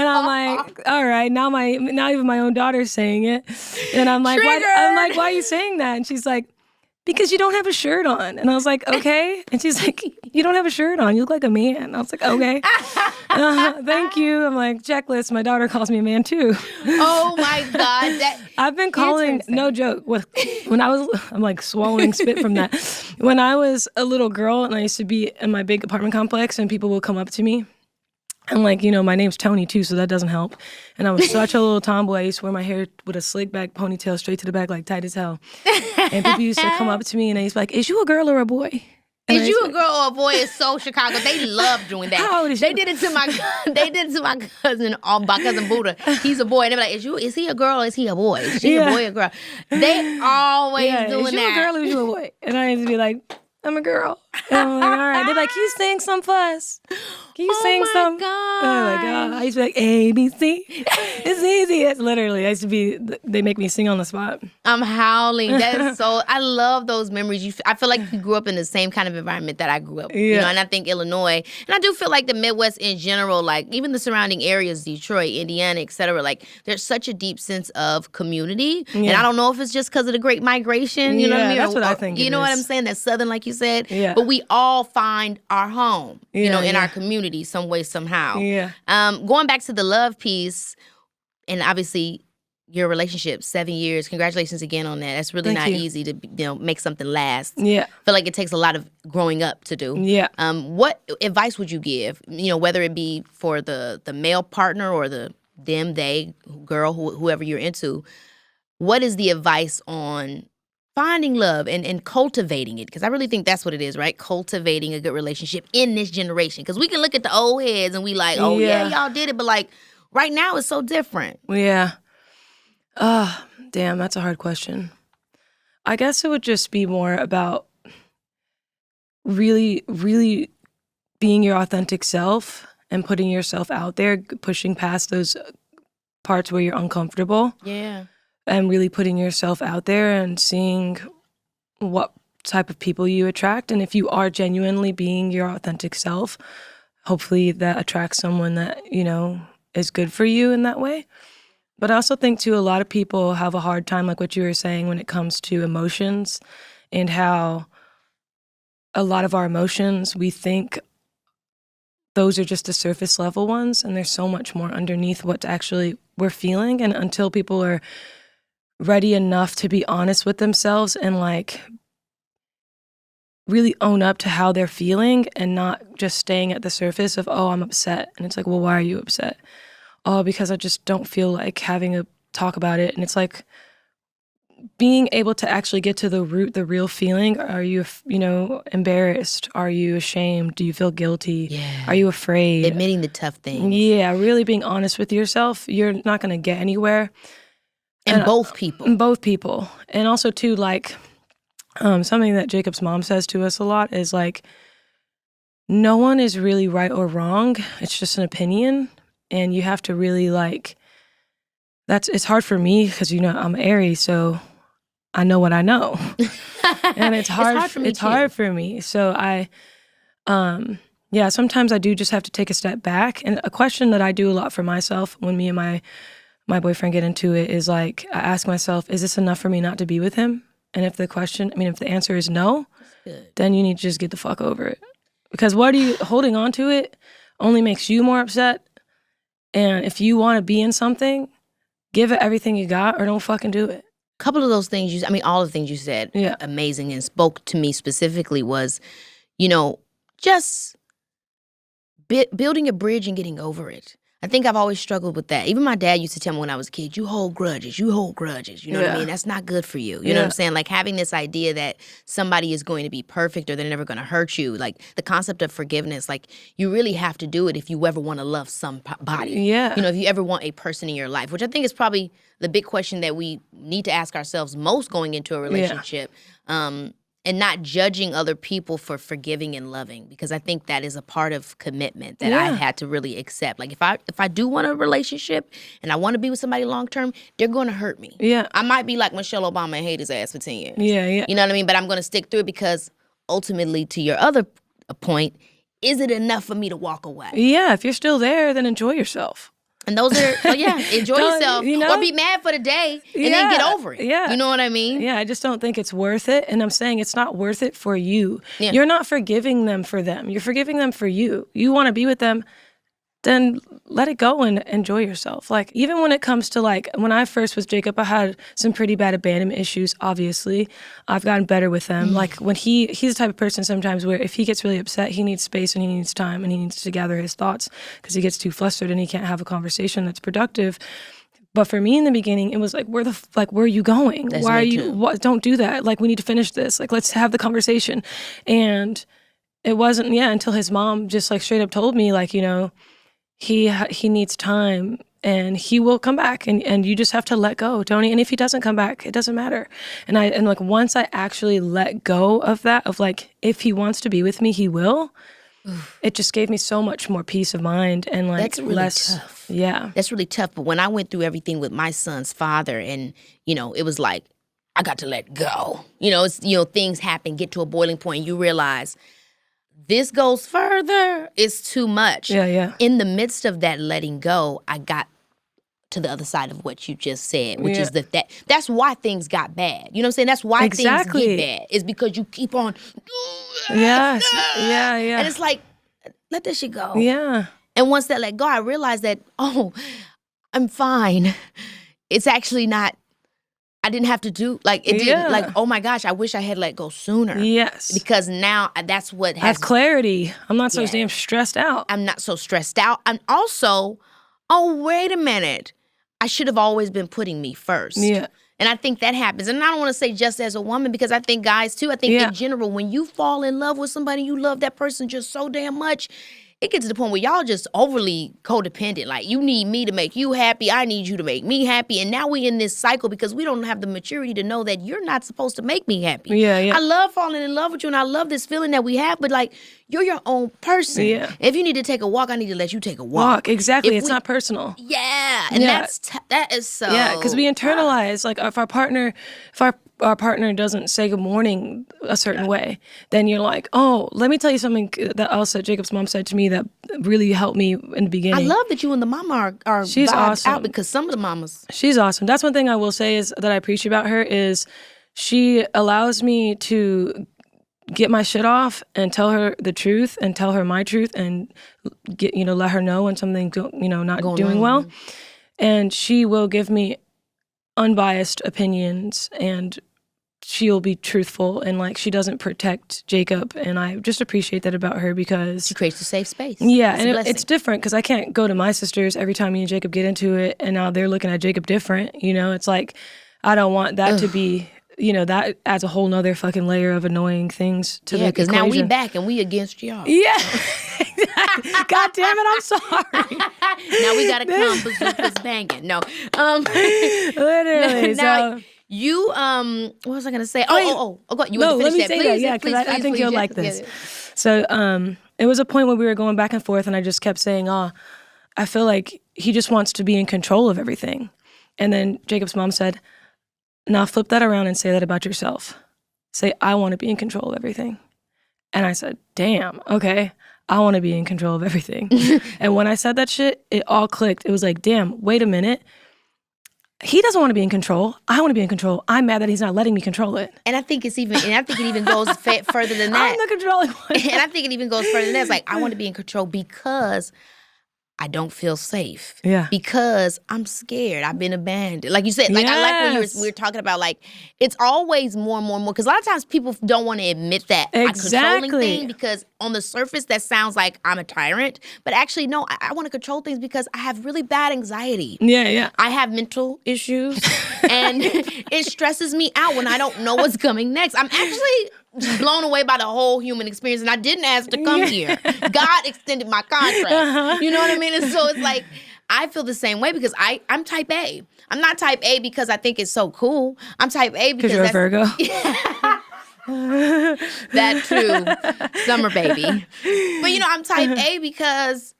I'm like, all right, now even my own daughter's saying it. And I'm like, why are you saying that? And she's like, because you don't have a shirt on. And I was like, okay. And she's like, you don't have a shirt on. You look like a man. I was like, okay. Thank you. I'm like, checklist. My daughter calls me a man too. Oh my God. I've been calling, no joke, when I'm like swallowing spit from that. When I was a little girl and I used to be in my big apartment complex and people would come up to me. And like, my name's Toni too, so that doesn't help. And I was such a little tomboy. I used to wear my hair with a slick back ponytail straight to the back, like tight as hell. And people used to come up to me and they used to be like, is you a girl or a boy? And is you a girl or a boy? Is so Chicago. They love doing that. How old is they you? did it to my cousin, my cousin Buddha. He's a boy. And they be like, is he a girl or is he a boy? Is she a boy or a girl? They always doing that. Is you a girl or is you a boy? And I used to be like, I'm a girl. And I'm like, all right. They're like, can you sing some for us? Can you sing some? God. Oh my God. I used to be like, A, B, C. It's easy. It's literally, they make me sing on the spot. I'm howling. That's so, I love those memories. I feel like you grew up in the same kind of environment that I grew up. Yeah. And I think Illinois, and I do feel like the Midwest in general, like even the surrounding areas, Detroit, Indiana, et cetera, like there's such a deep sense of community. Yeah. And I don't know if it's just because of the Great Migration, you know what I mean? That's what I think You know what I'm saying? That's Southern, like you said. Yeah. But we all find our home, in Yeah. our community some way, somehow. Yeah. Going back to the love piece, and obviously your relationship, 7 years. Congratulations again on that. That's really not easy to make something last. Yeah. I feel like it takes a lot of growing up to do. Yeah. What advice would you give? Whether it be for the male partner or they, girl, whoever you're into. What is the advice on finding love and cultivating it? Because I really think that's what it is, right? Cultivating a good relationship in this generation. Because we can look at the old heads and we like, oh yeah, y'all did it, but like right now it's so different. Yeah. Damn, that's a hard question. I guess it would just be more about really, really being your authentic self and putting yourself out there, pushing past those parts where you're uncomfortable. Yeah. And really putting yourself out there and seeing what type of people you attract. And if you are genuinely being your authentic self, hopefully that attracts someone that, is good for you in that way. But I also think, too, a lot of people have a hard time, like what you were saying, when it comes to emotions and how a lot of our emotions, we think those are just the surface level ones, and there's so much more underneath what actually we're feeling. And until people are ready enough to be honest with themselves and like really own up to how they're feeling and not just staying at the surface of, oh, I'm upset. And it's like, well, why are you upset? Oh, because I just don't feel like having a talk about it. And it's like being able to actually get to the root, the real feeling. Are you, embarrassed? Are you ashamed? Do you feel guilty? Yeah. Are you afraid? Admitting the tough things. Yeah, really being honest with yourself. You're not going to get anywhere. And both people. Both people. And also, too, like, something that Jacob's mom says to us a lot is, like, no one is really right or wrong. It's just an opinion. And you have to really, like, it's hard for me because, I'm Aries, so I know what I know. And it's hard for me. It's hard for me. So sometimes I do just have to take a step back. And a question that I do a lot for myself when me and my boyfriend get into it is like, I ask myself, is this enough for me not to be with him? And if the answer is no, then you need to just get the fuck over it. Because holding on to it only makes you more upset. And if you want to be in something, give it everything you got or don't fucking do it. A couple of those things, all the things you said, amazing and spoke to me specifically was, just building a bridge and getting over it. I think I've always struggled with that. Even my dad used to tell me when I was a kid, you hold grudges. You know what I mean? That's not good for you. You know what I'm saying? Like having this idea that somebody is going to be perfect or they're never going to hurt you. Like the concept of forgiveness, like you really have to do it if you ever want to love somebody. Yeah. If you ever want a person in your life, which I think is probably the big question that we need to ask ourselves most going into a relationship. And not judging other people for forgiving and loving, because I think that is a part of commitment that I've had to really accept. Like if I do want a relationship and I want to be with somebody long term, they're going to hurt me. Yeah. I might be like Michelle Obama and hate his ass for 10 years. Yeah. You know what I mean? But I'm going to stick through it because ultimately, to your other point, is it enough for me to walk away? Yeah, if you're still there, then enjoy yourself. And those are, enjoy yourself. Or be mad for the day and then get over it. Yeah. You know what I mean? Yeah, I just don't think it's worth it. And I'm saying it's not worth it for you. Yeah. You're not forgiving them for them. You're forgiving them for you. You want to be with them, then let it go and enjoy yourself. Like, even when it comes to, like, when I first was Jacob, I had some pretty bad abandonment issues, obviously. I've gotten better with them. Like, when he's the type of person sometimes where if he gets really upset, he needs space and he needs time and he needs to gather his thoughts because he gets too flustered and he can't have a conversation that's productive. But for me in the beginning, it was like, where are you going? That's Why are me you, too. don't do that. Like, we need to finish this. Like, let's have the conversation. And it wasn't, until his mom just, like, straight up told me, like, he needs time and he will come back and you just have to let go, Toni. And if he doesn't come back, it doesn't matter. And like, once I actually let go of that, of like, if he wants to be with me, he will. It just gave me so much more peace of mind and like That's really less tough. Yeah. That's really tough. But when I went through everything with my son's father and, it was like, I got to let go. Things happen, get to a boiling point, and you realize this goes further, it's too much. Yeah. In the midst of that letting go, I got to the other side of what you just said, which is that's why things got bad. You know what I'm saying? That's why things get bad. Is because you keep on. Yes. Yeah. And it's like, let that shit go. Yeah. And once that let go, I realized that, I'm fine. It's actually not. I didn't have to do, like, it didn't, like, oh my gosh, I wish I had let go sooner. Yes. Because now that's what I have clarity. I'm not so Yeah. damn stressed out. I'm not so stressed out. I'm also, wait a minute. I should have always been putting me first. Yeah. And I think that happens. And I don't want to say just as a woman, because I think guys too, I think in general, when you fall in love with somebody, you love that person just so damn much, it gets to the point where y'all just overly codependent. Like, you need me to make you happy. I need you to make me happy. And now we in this cycle because we don't have the maturity to know that you're not supposed to make me happy. Yeah. I love falling in love with you and I love this feeling that we have, but like, you're your own person. Yeah. If you need to take a walk, I need to let you take a walk. Exactly. If It's not personal. Yeah. And that is so. Yeah, because we internalize, like, if our partner doesn't say good morning a certain way, then you're like, oh, let me tell you something that also Jacob's mom said to me that really helped me in the beginning. I love that you and the mama are She's vibed awesome. out, because some of the mamas. She's awesome. That's one thing I will say is that I appreciate about her is she allows me to get my shit off and tell her the truth and tell her my truth and get, let her know when something's not doing well. And she will give me unbiased opinions and she'll be truthful and like she doesn't protect Jacob, and I just appreciate that about her because She creates a safe space. yeah, It's a and blessing. it's different because I can't go to my sisters every time me and Jacob get into it and now they're looking at Jacob different. It's like I don't want that to be. That adds a whole nother fucking layer of annoying things to the equation. because now we back and we against y'all. Yeah. God damn it, I'm sorry. Now we gotta come bazookas banging. No. Literally. Now, So, you what was I gonna say? Oh, God, you want to let finish me that? say Please, that, yeah, because I think you'll like this. So it was a point where we were going back and forth and I just kept saying, I feel like he just wants to be in control of everything. And then Jacob's mom said, now flip that around and say that about yourself. Say, I want to be in control of everything. And I said, damn, okay, I want to be in control of everything. And when I said that shit, it all clicked. It was like, damn, wait a minute. He doesn't want to be in control. I want to be in control. I'm mad that he's not letting me control it. And I think it even goes further than that. I'm the controlling one. And I think it even goes further than that. It's like, I want to be in control because I don't feel safe. Yeah. Because I'm scared. I've been abandoned. Like you said, like I like when we were talking about, like, it's always more and more and more. Because a lot of times people don't want to admit that I'm controlling thing, because on the surface that sounds like I'm a tyrant. But actually, no, I want to control things because I have really bad anxiety. Yeah. I have mental issues and it stresses me out when I don't know what's coming next. I'm actually just blown away by the whole human experience, and I didn't ask to come here. God extended my contract. You know what I mean? And so it's like, I feel the same way because I'm type A. I'm not type A because I think it's so cool. I'm type A because you're a Virgo. That too. Summer baby. But I'm type A because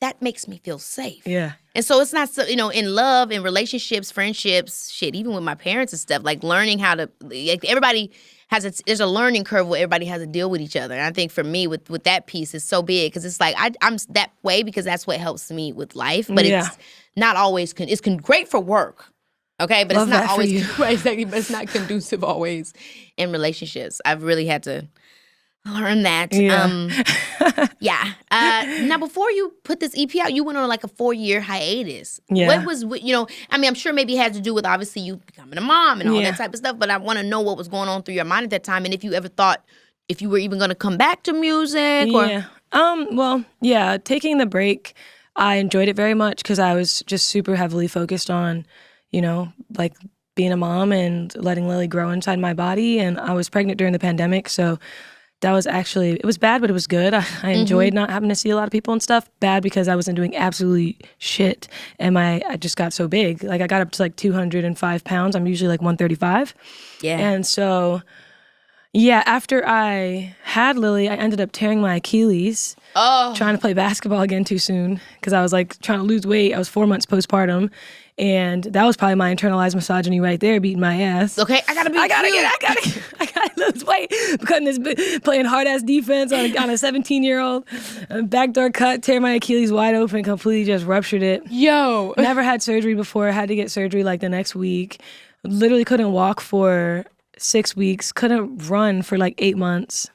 that makes me feel safe. Yeah. And so it's not so, in love, in relationships, friendships, shit, even with my parents and stuff, like learning how to, like everybody there's a learning curve where everybody has to deal with each other. And I think for me with that piece is so big because it's like I'm that way because that's what helps me with life. But it's not always, it's great for work. Okay, but Love it's not always right, exactly, but it's not conducive always in relationships. I've really had to learn that. Yeah. Now, before you put this EP out, you went on like a 4-year hiatus. Yeah. What was, I'm sure maybe it had to do with obviously you becoming a mom and all that type of stuff, but I want to know what was going on through your mind at that time and if you ever thought if you were even going to come back to music or. Yeah. Taking the break, I enjoyed it very much because I was just super heavily focused on, like being a mom and letting Lily grow inside my body. And I was pregnant during the pandemic. So that was it was bad, but it was good. I enjoyed not having to see a lot of people and stuff. Bad because I wasn't doing absolutely shit. And I just got so big. Like I got up to like 205 pounds. I'm usually like 135. Yeah. And so, yeah, after I had Lily, I ended up tearing my Achilles. Trying to play basketball again too soon because I was like trying to lose weight. I was 4 months postpartum. And that was probably my internalized misogyny right there, beating my ass. Okay, I gotta lose weight. Playing hard ass defense on a 17-year-old. Backdoor cut, tear my Achilles wide open, completely just ruptured it. Yo. Never had surgery before. Had to get surgery like the next week. Literally couldn't walk for 6 weeks. Couldn't run for like 8 months.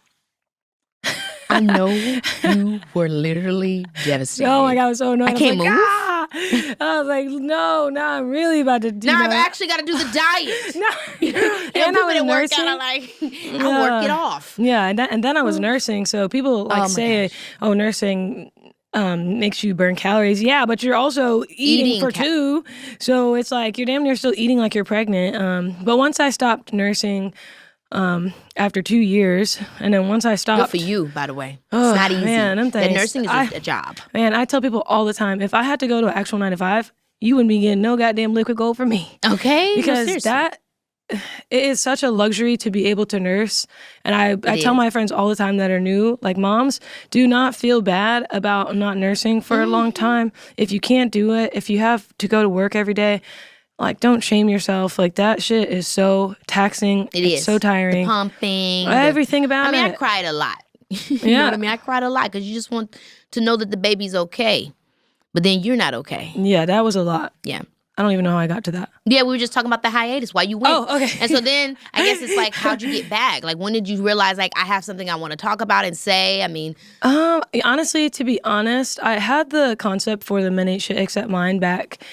I know you were literally devastated. Oh my God, I was so annoyed. I can't move. I was like, no, I'm really about to do that. Now I've actually got to do the diet. And I was work nursing. out, I'll work it off. Yeah, and then I was nursing. So people say, nursing makes you burn calories. Yeah, but you're also eating for two. So it's like you're damn near still eating like you're pregnant. But once I stopped nursing, after 2 years, and then once I stopped. Good for you, by the way. It's not easy. Man, that nursing is a job. Man, I tell people all the time, if I had to go to an actual 9 to 5, you wouldn't be getting no goddamn liquid gold from me. Okay, because it is such a luxury to be able to nurse. And I tell my friends all the time that are new, like moms, do not feel bad about not nursing for a long time. If you can't do it, if you have to go to work every day, like, don't shame yourself. Like, that shit is so taxing. It's so tiring. The pumping. Everything about it. I cried a lot. You know what I mean? I cried a lot because you just want to know that the baby's okay. But then you're not okay. Yeah, that was a lot. Yeah. I don't even know how I got to that. Yeah, we were just talking about the hiatus, why you went. Oh, okay. And so then, I guess it's like, how'd you get back? Like, when did you realize, like, I have something I want to talk about and say? I mean. Honestly, to be honest, I had the concept for the Men Ain't Shit Except Mine back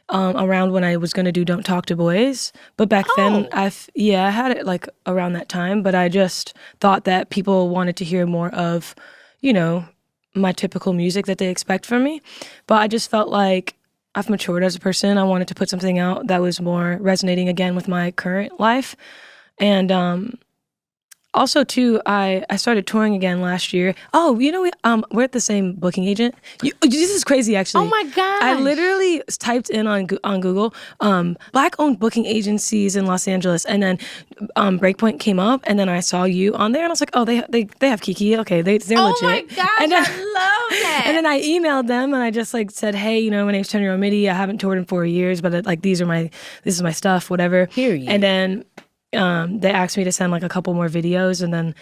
around when I was going to do Don't Talk to Boys. But back then, I had it like around that time. But I just thought that people wanted to hear more of, my typical music that they expect from me. But I just felt like I've matured as a person. I wanted to put something out that was more resonating again with my current life. And also, too, I started touring again last year. Oh, we're at the same booking agent. This is crazy, actually. Oh, my God. I literally typed in on Google, Black-owned booking agencies in Los Angeles, and then Breakpoint came up, and then I saw you on there, and I was like, oh, they have Keke. Okay, they're legit. Oh, my gosh, I love that. And then I emailed them, and I just, said, hey, my name's Toni Romiti. I haven't toured in 4 years, but, this is my stuff, whatever. Period. And then they asked me to send a couple more videos, and then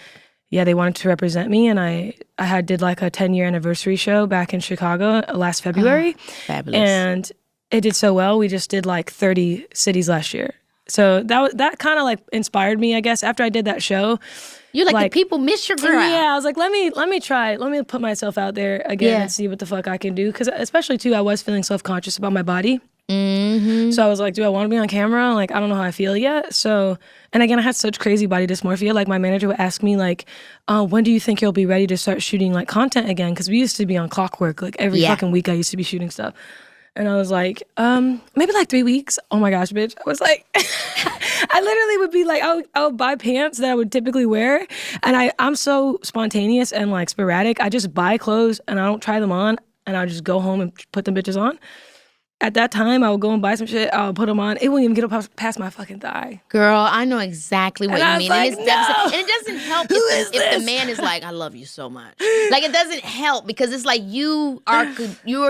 they wanted to represent me, and I did a 10-year anniversary show back in Chicago last February. Fabulous. And it did so well. We just did 30 cities last year. So that kind of inspired me, I guess. After I did that show, you're the people miss your girl. Yeah, I was like, let me try. Let me put myself out there again and see what the fuck I can do. Because especially too, I was feeling self-conscious about my body. Mm-hmm. So I was like, do I want to be on camera? I don't know how I feel yet. So, and again, I had such crazy body dysmorphia. My manager would ask me when do you think you'll be ready to start shooting content again? Because we used to be on clockwork. Every fucking week I used to be shooting stuff. And I was like, maybe 3 weeks. Oh my gosh, bitch. I was like, I literally would be I would buy pants that I would typically wear. And I'm so spontaneous and sporadic. I just buy clothes and I don't try them on. And I'll just go home and put them bitches on. at that time, I would go and buy some shit. I would put them on. It wouldn't even get up past my fucking thigh. Girl, I know exactly what you mean. Like, and it doesn't help if the man is like, I love you so much. Like, it doesn't help because it's like you are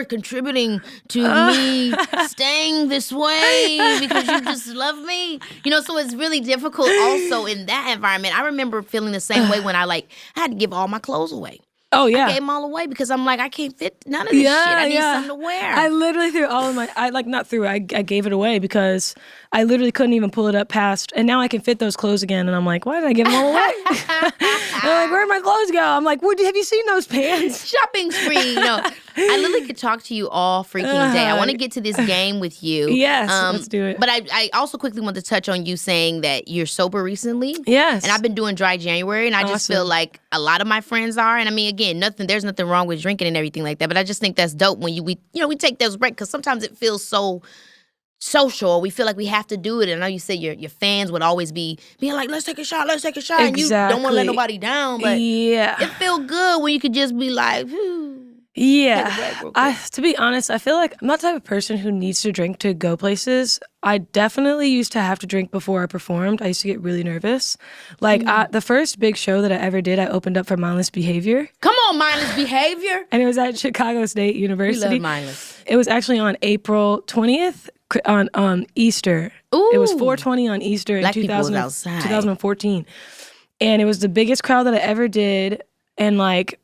contributing to me staying this way because you just love me. You know, so it's really difficult also in that environment. I remember feeling the same way when I had to give all my clothes away. Oh, yeah. I gave them all away because I'm like, I can't fit none of this shit. I need something to wear. I literally threw all of my, I gave it away because I literally couldn't even pull it up past, and now I can fit those clothes again, and I'm like, why did I give them all away? And I'm like, where'd my clothes go? I'm like, have you seen those pants? Shopping spree. You know, I literally could talk to you all freaking day. I want to get to this game with you. Yes, let's do it. But I also quickly want to touch on you saying that you're sober recently. Yes. And I've been doing dry January, and I just feel like a lot of my friends are. And I mean, again, there's nothing wrong with drinking and everything like that. But I just think that's dope when we take those breaks because sometimes it feels so social. We feel like we have to do it. And I know you said your fans would always be being like, let's take a shot. Exactly. And you don't want to let nobody down. But yeah, it feel good when you could just be like, yeah. To be honest, I feel like I'm not the type of person who needs to drink to go places. I definitely used to have to drink before I performed. I used to get really nervous. Like the first big show that I ever did, I opened up for Mindless Behavior. Come on, Mindless Behavior. And it was at Chicago State University. We love Mindless. It was actually on April 20th on Easter. Ooh. It was 4/20 on Easter in 2014. And it was the biggest crowd that I ever did. And like,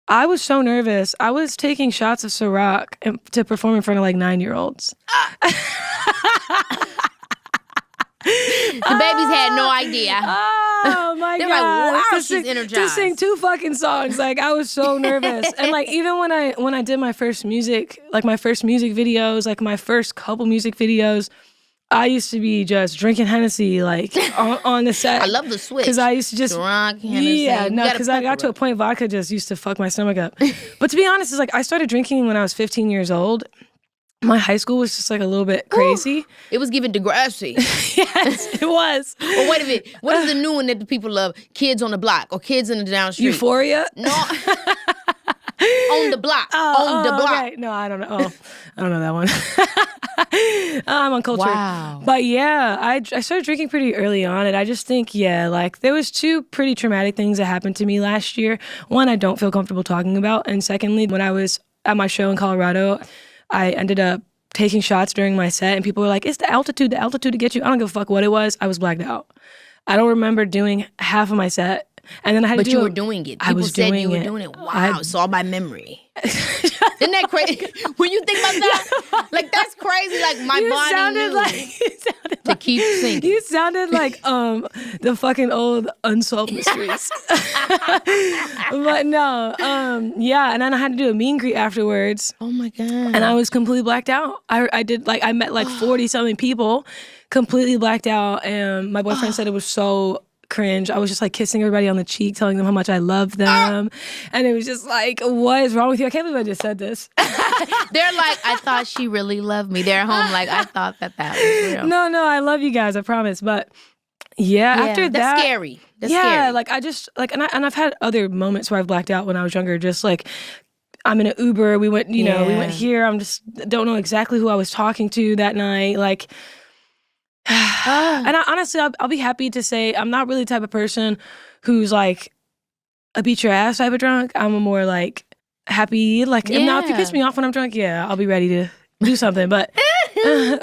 I was so nervous. I was taking shots of Ciroc to perform in front of like 9-year-olds. The babies had no idea. Oh my They're God. like, wow, she's energized. To sing 2 fucking songs. Like, I was so nervous. And like, even when I did my first music videos, like my first couple music videos, I used to be just drinking Hennessy, like, on the set. I love the switch. Because I used to just... Drunk, Hennessy. Yeah, no, because I got to a point vodka just used to fuck my stomach up. But to be honest, it's like, I started drinking when I was 15 years old. My high school was just like a little bit crazy. Ooh, it was giving Degrassi. Yes, it was. Well, wait a minute. What is the new one that the people love? Kids on the Block or Kids in the Down Street? Euphoria? No. On the Block. On the Block. Okay. No, I don't know. Oh, I don't know that one. I'm uncultured. Wow. But yeah, I started drinking pretty early on, and I just think, like, there was 2 pretty traumatic things that happened to me last year. One, I don't feel comfortable talking about, and secondly, when I was at my show in Colorado, I ended up taking shots during my set, and people were like, it's the altitude to get you. I don't give a fuck what it was. I was blacked out. I don't remember doing half of my set. And then I had to do But you were doing it. People said you were doing it. Wow, it's all by memory. Isn't that crazy? When you think about that, like, that's crazy. Like, my body knew to keep singing. You sounded like the fucking old Unsolved Mysteries. But no, yeah. And then I had to do a meet and greet afterwards. Oh my God. And I was completely blacked out. I met like 40-something people, completely blacked out. And my boyfriend said it was so cringe. I was just like kissing everybody on the cheek, telling them how much I love them. And it was just like, what is wrong with you? I can't believe I just said this. They're like, I thought she really loved me. They're home like, I thought that was real. No, I love you guys, I promise. But yeah, after that. That's scary. That's yeah, scary. like I just, like, and I've had other moments where I've blacked out when I was younger, just like, I'm in an Uber, we went here, I'm just, don't know exactly who I was talking to that night, like, and honestly, I'll be happy to say I'm not really the type of person who's like a beat your ass type of drunk. I'm a more like happy, like, now if you piss me off when I'm drunk, I'll be ready to do something. But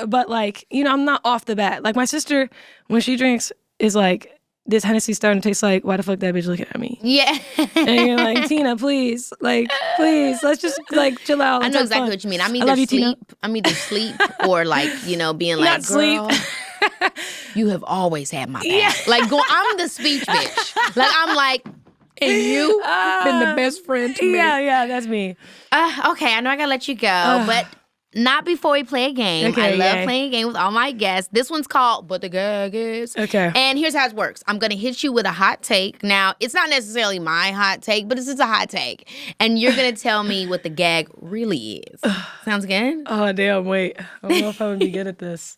but like, I'm not off the bat. Like my sister, when she drinks, is like, this Hennessy's starting to taste like, why the fuck that bitch looking at me? Yeah. And you're like, Tina, please, let's just like chill out. I know exactly what you mean. I'm either sleep or like, being like, girl, you have always had my back. Yeah. Like, I'm the speech bitch. Like, I'm like, and you been the best friend to me. Yeah, that's me. Okay, I know I gotta let you go, but not before we play a game. Okay, I love playing a game with all my guests. This one's called But the Gag Is. Okay. And here's how it works. I'm going to hit you with a hot take. Now, it's not necessarily my hot take, but this is a hot take. And you're going to tell me what the gag really is. Sounds good? Oh, damn, wait. I don't know if I would be good at this.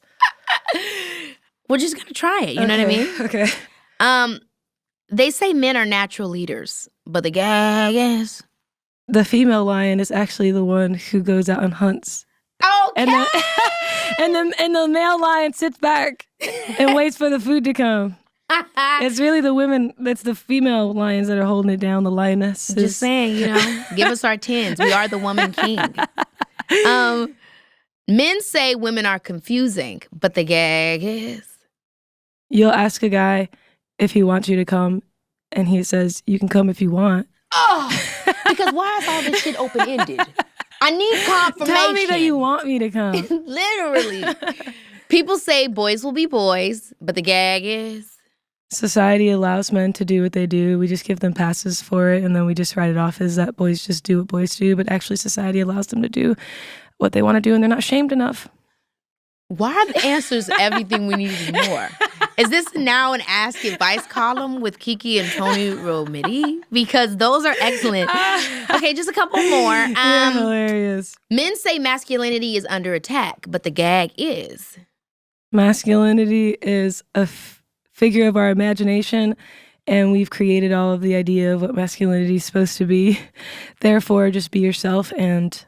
We're just going to try it. You know what I mean? Okay. They say men are natural leaders, but the gag is... The female lion is actually the one who goes out and hunts. Okay. And the male lion sits back and waits for the food to come. It's really the women, that's the female lions that are holding it down, the lionesses. Just saying, give us our 10s. We are the woman king. Men say women are confusing, but the gag is. You'll ask a guy if he wants you to come, and he says, you can come if you want. Oh, because why is all this shit open-ended? I need confirmation. Tell me that you want me to come. Literally. People say boys will be boys, but the gag is. Society allows men to do what they do. We just give them passes for it, and then we just write it off as that boys just do what boys do. But actually, society allows them to do what they want to do, and they're not shamed enough. Why are the answers everything we need and more? Is this now an Ask Advice column with Keke and Toni Romiti? Because those are excellent. Okay, just a couple more. You're hilarious. Men say masculinity is under attack, but the gag is. Masculinity is a figure of our imagination, and we've created all of the idea of what masculinity is supposed to be. Therefore, just be yourself and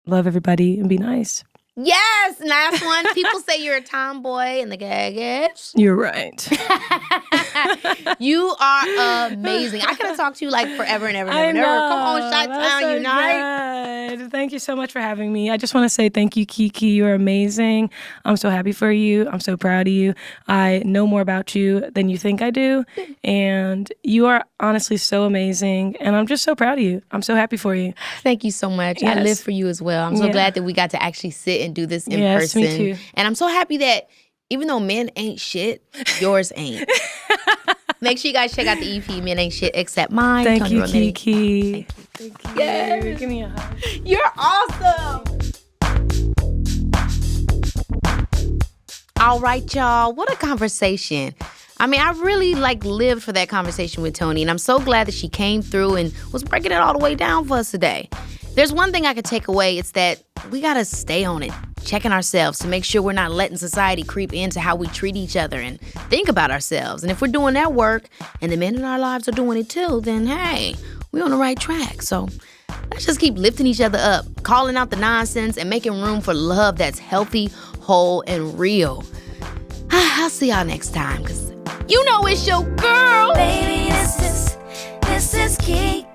love everybody and be nice. Yes, last one. People say you're a tomboy, and the gag is. You're right. You are amazing. I could have talked to you like forever and ever and ever. Come on, Chi-Town Unite. Good. Thank you so much for having me. I just want to say thank you, Keke. You're amazing. I'm so happy for you. I'm so proud of you. I know more about you than you think I do, and you are honestly so amazing, and I'm just so proud of you. I'm so happy for you. Thank you so much. Yes. I live for you as well. I'm so glad that we got to actually sit and do this in person. Me too. And I'm so happy that even though men ain't shit, yours ain't. Make sure you guys check out the EP, Men Ain't Shit Except Mine. Thank you, Romiti. Keke. Thank you. Yes. Give me a hug. You're awesome. All right, y'all. What a conversation. I mean, I really lived for that conversation with Toni, and I'm so glad that she came through and was breaking it all the way down for us today. There's one thing I could take away. It's that we got to stay on it, checking ourselves to make sure we're not letting society creep into how we treat each other and think about ourselves. And if we're doing that work and the men in our lives are doing it too, then hey, we're on the right track. So let's just keep lifting each other up, calling out the nonsense, and making room for love that's healthy, whole, and real. I'll see y'all next time, because you know it's your girl. Baby, this is Keke